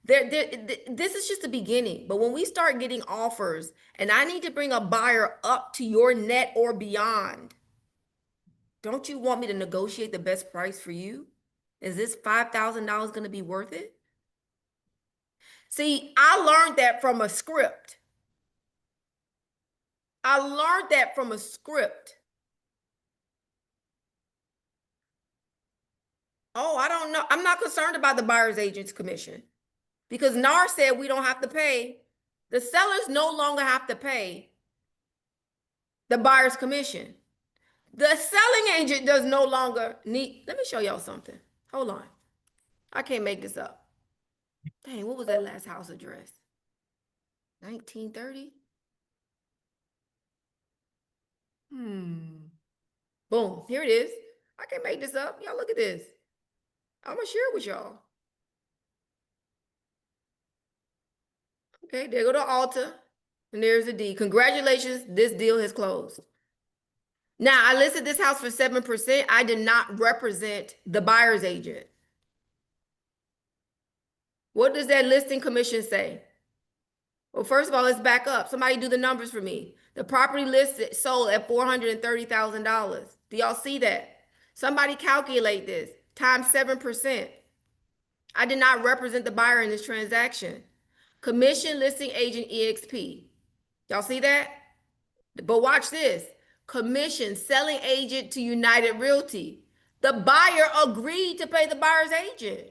This is just the beginning, but when we start getting offers and I need to bring a buyer up to your net or beyond, don't you want me to negotiate the best price for you? Is this $5,000 going to be worth it? See, I learned that from a script. I learned that from a script. Oh, I don't know. I'm not concerned about the buyer's agent's commission because NAR said we don't have to pay. The sellers no longer have to pay the buyer's commission. The selling agent does no longer need. Let me show y'all something. Hold on. I can't make this up. Dang, what was that last house address? 1930? Boom, here it is. I can't make this up. Y'all look at this. I'm gonna share it with y'all. Okay, there go the Alta, and there's the D. Congratulations, this deal has closed. Now, I listed this house for 7%. I did not represent the buyer's agent. What does that listing commission say? Well, first of all, let's back up. Somebody do the numbers for me. The property listed sold at $430,000. Do y'all see that? Somebody calculate this times 7%. I did not represent the buyer in this transaction. Commission listing agent EXP. Y'all see that? But watch this. Commission selling agent to United Realty. The buyer agreed to pay the buyer's agent.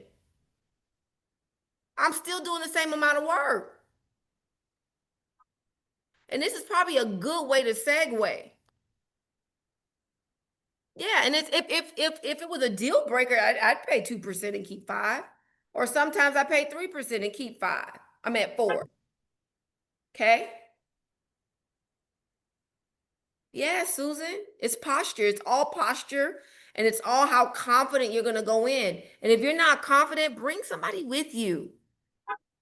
I'm still doing the same amount of work. And this is probably a good way to segue. Yeah, and it's if it was a deal breaker, I'd pay 2% and keep 5%. Or sometimes I pay 3% and keep 5%. I'm at 4%. Okay? Yeah, Susan, it's posture. It's all posture, and it's all how confident you're going to go in. And if you're not confident, bring somebody with you.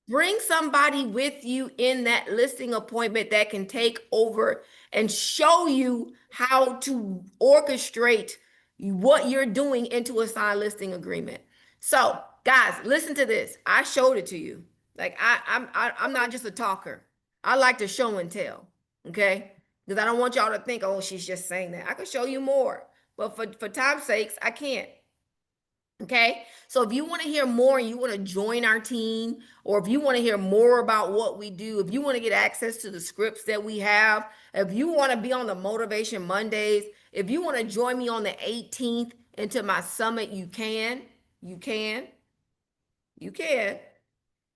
Bring somebody with you in that listing appointment that can take over and show you how to orchestrate what you're doing into a signed listing agreement. So, guys, listen to this. I showed it to you. Like I'm not just a talker. I like to show and tell. Okay, because I don't want y'all to think, oh, she's just saying that. I can show you more, but for time's sakes, I can't. Okay, so if you want to hear more and you want to join our team, or if you want to hear more about what we do, if you want to get access to the scripts that we have, if you want to be on the Motivation Mondays, if you want to join me on the 18th into my summit, you can. You can. You can.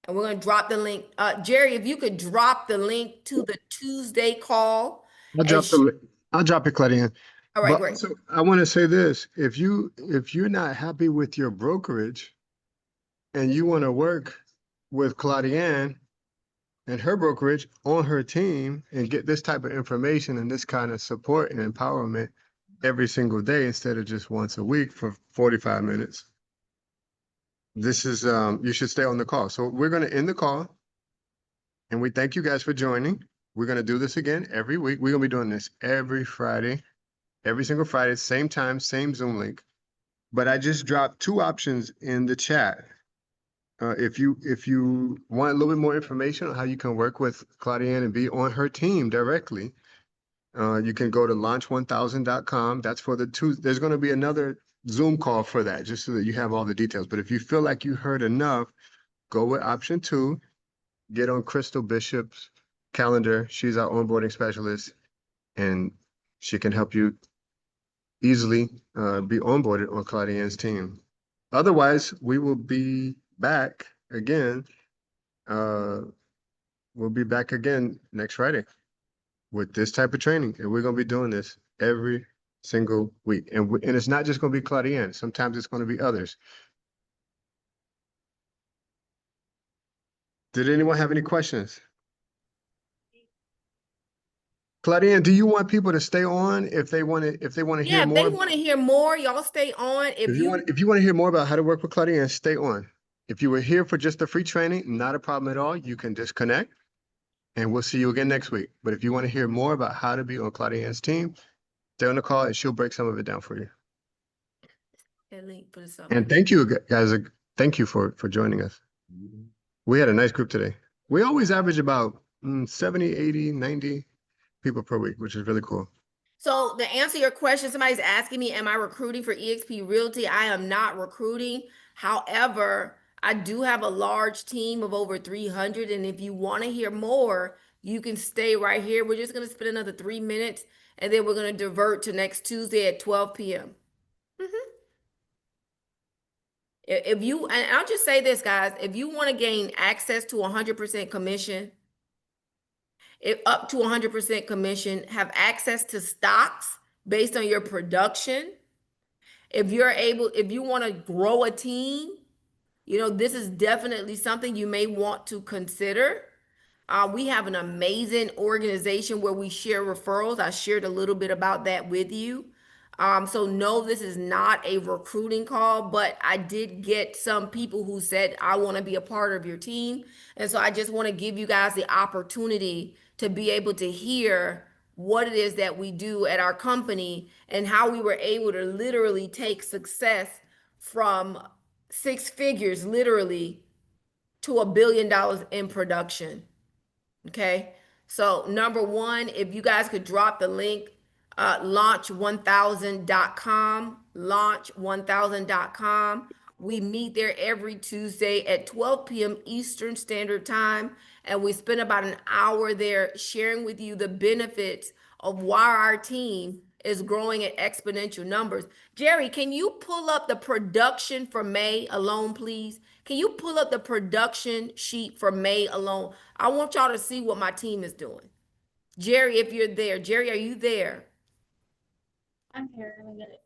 And we're going to drop the link. Jerry, if you could drop the link to the Tuesday call. I'll drop it, Claudia. All right, But great. also, I want to say this: if you're not happy with your brokerage, and you want to work with Claudiane and her brokerage on her team and get this type of information and this kind of support and empowerment every single day instead of just once a week for 45 minutes, this is you should stay on the call. So we're going to end the call, and we thank you guys for joining. We're going to do this again every week. We're going to be doing this every Friday. Every single Friday, same time, same Zoom link. But I just dropped 2 options in the chat. If you want a little bit more information on how you can work with Claudiane and be on her team directly, you can go to launch1000.com. That's for the 2. There's going to be another Zoom call for that, just so that you have all the details. But if you feel like you heard enough, go with option 2. Get on Crystal Bishop's calendar. She's our onboarding specialist, and she can help you easily be onboarded on Claudiane's team. Otherwise, we will be back again. We'll be back again next Friday with this type of training, and we're going to be doing this every single week. And it's not just going to be Claudiane. Sometimes it's going to be others. Did anyone have any questions? Claudiane, do you want people to stay on if they want to Yeah, hear if more? they want to hear more, y'all stay on. If you want to hear more about how to work with Claudiane, stay on. If you were here for just the free training, not a problem at all. You can disconnect, and we'll see you again next week. But if you want to hear more about how to be on Claudiane's team, stay on the call, and she'll break some of it down for you. link for the summit. And thank you, guys. Thank you for joining us. We had a nice group today. We always average about 70, 80, 90 people per week, which is really cool. So to answer your question, somebody's asking me, am I recruiting for eXp Realty? I am not recruiting. However, I do have a large team of over 300. And if you want to hear more, you can stay right here. We're just going to spend another 3 minutes, and then we're going to divert to next Tuesday at 12 p.m. If you, and I'll just say this, guys, if you want to gain access to 100% commission, up to 100% commission, have access to stocks based on your production. If you want to grow a team, this is definitely something you may want to consider. We have an amazing organization where we share referrals. I shared a little bit about that with you. So no, this is not a recruiting call, but I did get some people who said, I want to be a part of your team. And so I just want to give you guys the opportunity to be able to hear what it is that we do at our company and how we were able to literally take success from 6 figures, literally, to $1 billion in production. Okay. So number 1, if you guys could drop the link, launch1000.com, launch1000.com. We meet there every Tuesday at 12 p.m. Eastern Standard Time, and we spend about an hour there sharing with you the benefits of why our team is growing at exponential numbers. Jerry, can you pull up the production for May alone, please? Can you pull up the production sheet for May alone? I want y'all to see what my team is doing. Jerry, if you're there. Jerry, are you there? I'm here. Let me get it.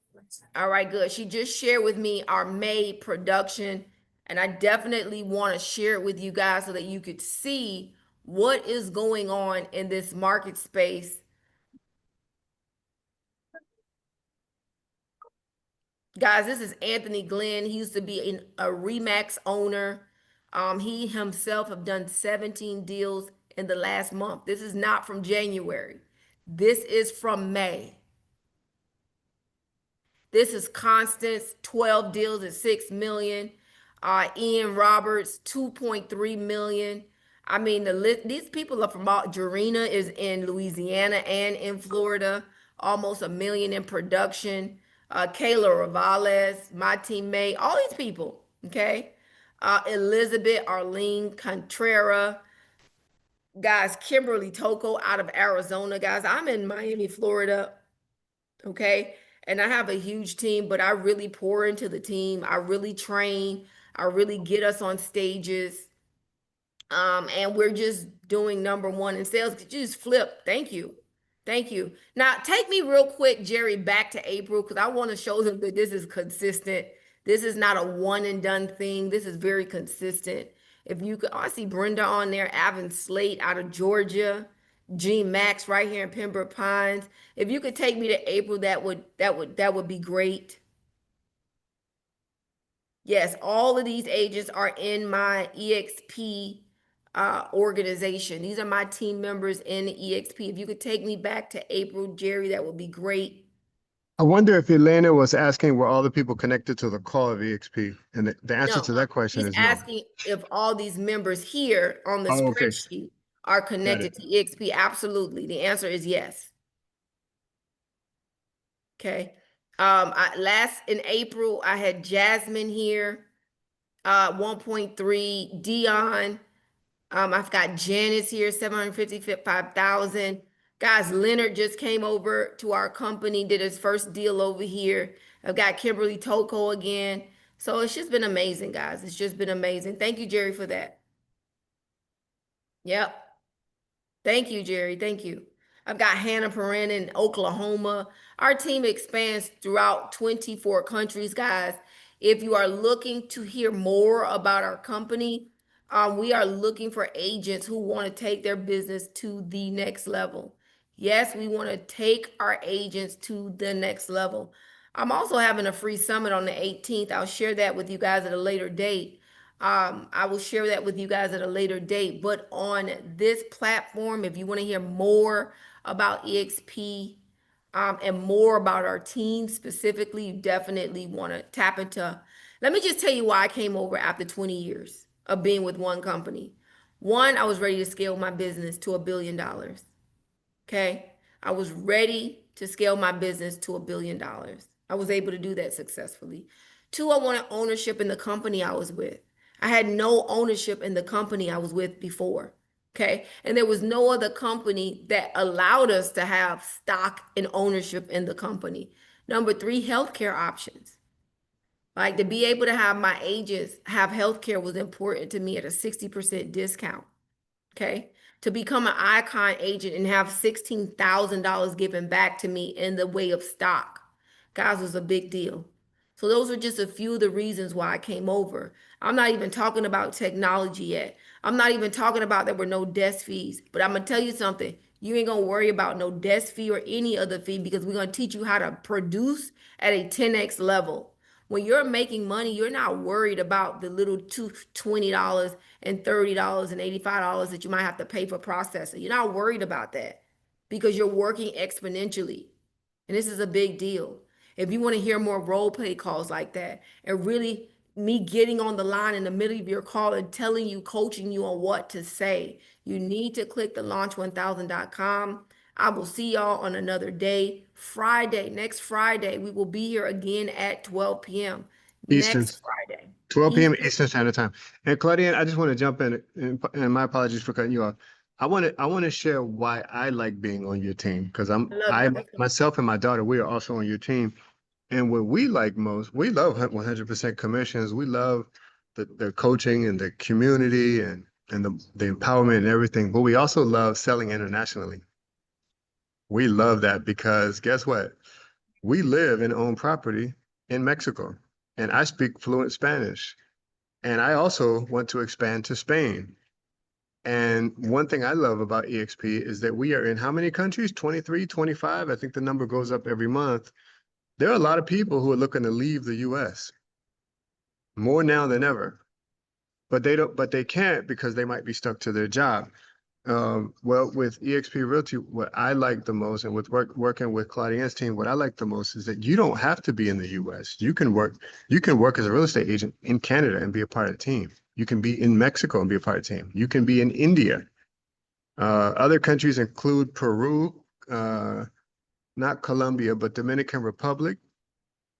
All right, good. She just shared with me our May production, and I definitely want to share it with you guys so that you could see what is going on in this market space. Guys, this is Anthony Glenn. He used to be a Remax owner. He himself have done 17 deals in the last month. This is not from January. This is from May. This is Constance, 12 deals at $6 million. Ian Roberts, 2.3 million. I mean, these people are from Jarena is in Louisiana and in Florida, almost 1 million in production. Kayla Ravales, my teammate, all these people, okay? Elizabeth Arlene Contrera, guys, Kimberly Toko out of Arizona, guys. I'm in Miami, Florida, okay? And I have a huge team, but I really pour into the team. I really train. I really get us on stages. And we're just doing #1 in sales. Could you just flip? Thank you. Thank you. Now, take me real quick, Jerry, back to April, because I want to show them that this is consistent. This is not a one and done thing. This is very consistent. If you could, oh, I see Brenda on there, Avon Slate out of Georgia, G Max right here in Pembroke Pines. If you could take me to April, that would be great. Yes, all of these agents are in my EXP organization. These are my team members in the EXP. If you could take me back to April, Jerry, that would be great. I wonder if Elena was asking were all the people connected to the call of EXP, and the answer No, to that question he's is no. asking if all these members here on the Oh, okay. spreadsheet are connected to EXP. Absolutely. The answer is yes. Okay. Last in April, I had Jasmine here, 1.3, Dion. I've got Janice here, 755,000. Guys, Leonard just came over to our company, did his first deal over here. I've got Kimberly Toko again. So it's just been amazing, guys. It's just been amazing. Thank you, Jerry, for that. Yep. Thank you, Jerry. Thank you. I've got Hannah Perrin in Oklahoma. Our team expands throughout 24 countries, guys. If you are looking to hear more about our company, we are looking for agents who want to take their business to the next level. Yes, we want to take our agents to the next level. I'm also having a free summit on the 18th. I'll share that with you guys at a later date. I will share that with you guys at a later date. But on this platform, if you want to hear more about EXP and more about our team specifically, you definitely want to tap into. Let me just tell you why I came over after 20 years of being with one company. One, I was ready to scale my business to $1 billion. Okay. I was ready to scale my business to $1 billion. I was able to do that successfully. Two, I wanted ownership in the company I was with. I had no ownership in the company I was with before. Okay. And there was no other company that allowed us to have stock and ownership in the company. Number three, healthcare options. Like to be able to have my agents have healthcare was important to me at a 60% discount. Okay. To become an icon agent and have $16,000 given back to me in the way of stock, guys, was a big deal. So those are just a few of the reasons why I came over. I'm not even talking about technology yet. I'm not even talking about there were no desk fees, but I'm gonna tell you something. You ain't gonna worry about no desk fee or any other fee because we're gonna teach you how to produce at a 10x level. When you're making money, you're not worried about the little $20 and $30 and $85 that you might have to pay for processing. You're not worried about that because you're working exponentially. And this is a big deal. If you want to hear more role play calls like that and really me getting on the line in the middle of your call and telling you, coaching you on what to say, you need to click the launch1000.com. I will see y'all on another day. Friday, next Friday, we will be here again at 12 p.m. Eastern. Next Friday. 12 p.m. Eastern Standard Time. And Claudia, I just want to jump in, and my apologies for cutting you off. I want to share why I like being on your team because I myself and my daughter, we are also on your team. And what we like most, we love 100% commissions. We love the coaching and the community and the empowerment and everything. But we also love selling internationally. We love that because guess what? We live and own property in Mexico, and I speak fluent Spanish. And I also want to expand to Spain. And one thing I love about EXP is that we are in how many countries? 23, 25? I think the number goes up every month. There are a lot of people who are looking to leave the US more now than ever, but they can't because they might be stuck to their job. Well, with eXp Realty, what I like the most, and with working with Claudine's team, what I like the most is that you don't have to be in the US. You can work as a real estate agent in Canada and be a part of the team. You can be in Mexico and be a part of the team. You can be in India. Other countries include Peru, not Colombia, but Dominican Republic,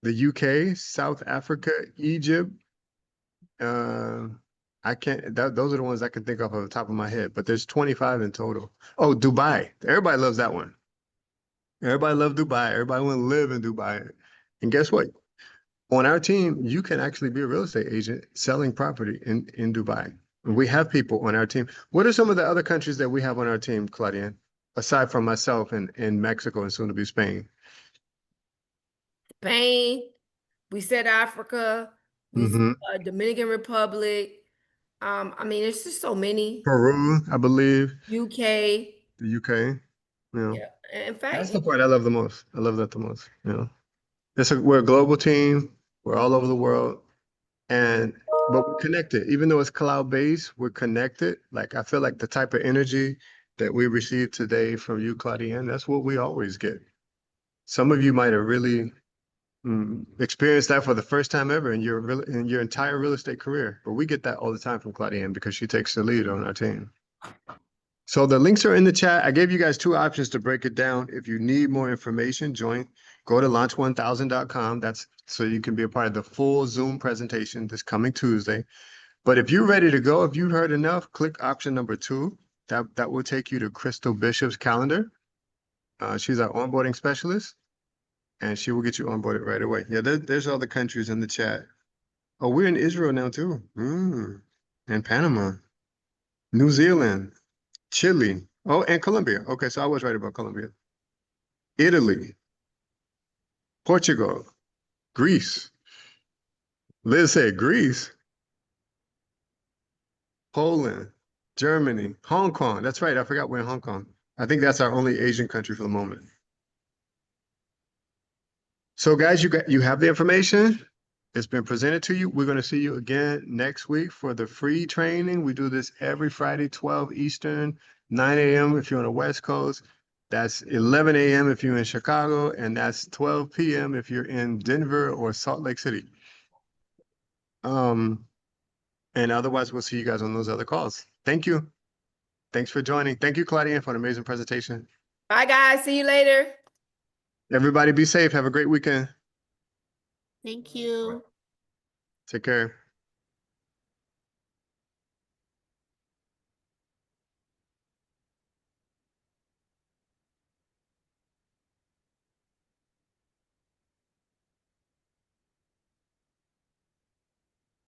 the UK, South Africa, Egypt. I can't, those are the ones I can think of off the top of my head, but there's 25 in total. Oh, Dubai. Everybody loves that one. Everybody loves Dubai. Everybody want to live in Dubai. And guess what? On our team, you can actually be a real estate agent selling property in Dubai. We have people on our team. What are some of the other countries that we have on our team, Claudia, aside from myself and Mexico and soon to be Spain? Spain, we said Africa, we said, Mhm. Dominican Republic. I mean, there's just so many. Peru, I believe, UK. the UK. Yeah. Yeah. In fact, That's the part I love the most. I love that the most. You know, we're a global team. We're all over the world, but we're connected. Even though it's cloud-based, we're connected. Like I feel like the type of energy that we received today from you, Claudienne, that's what we always get. Some of you might have really experienced that for the first time ever in your entire real estate career. But we get that all the time from Claudienne because she takes the lead on our team. So the links are in the chat. I gave you guys two options to break it down. If you need more information, go to launch1000.com. That's so you can be a part of the full Zoom presentation this coming Tuesday. But if you're ready to go, if you heard enough, click option number 2. That will take you to Crystal Bishop's calendar. She's our onboarding specialist, and she will get you onboarded right away. Yeah, there's all the countries in the chat. Oh, we're in Israel now too. And Panama, New Zealand, Chile. Oh, and Colombia. Okay, so I was right about Colombia. Italy, Portugal, Greece. Liz said Greece. Poland, Germany, Hong Kong. That's right. I forgot we're in Hong Kong. I think that's our only Asian country for the moment. So guys, you have the information. It's been presented to you. We're going to see you again next week for the free training. We do this every Friday, 12 Eastern, 9 a.m. if you're on the West Coast. That's 11 a.m. if you're in Chicago, and that's 12 p.m. if you're in Denver or Salt Lake City. And otherwise, we'll see you guys on those other calls. Thank you. Thanks for joining. Thank you, Claudia, for an amazing presentation. bye guys. See you later. Everybody be safe. Have a great weekend. Thank you. Take care.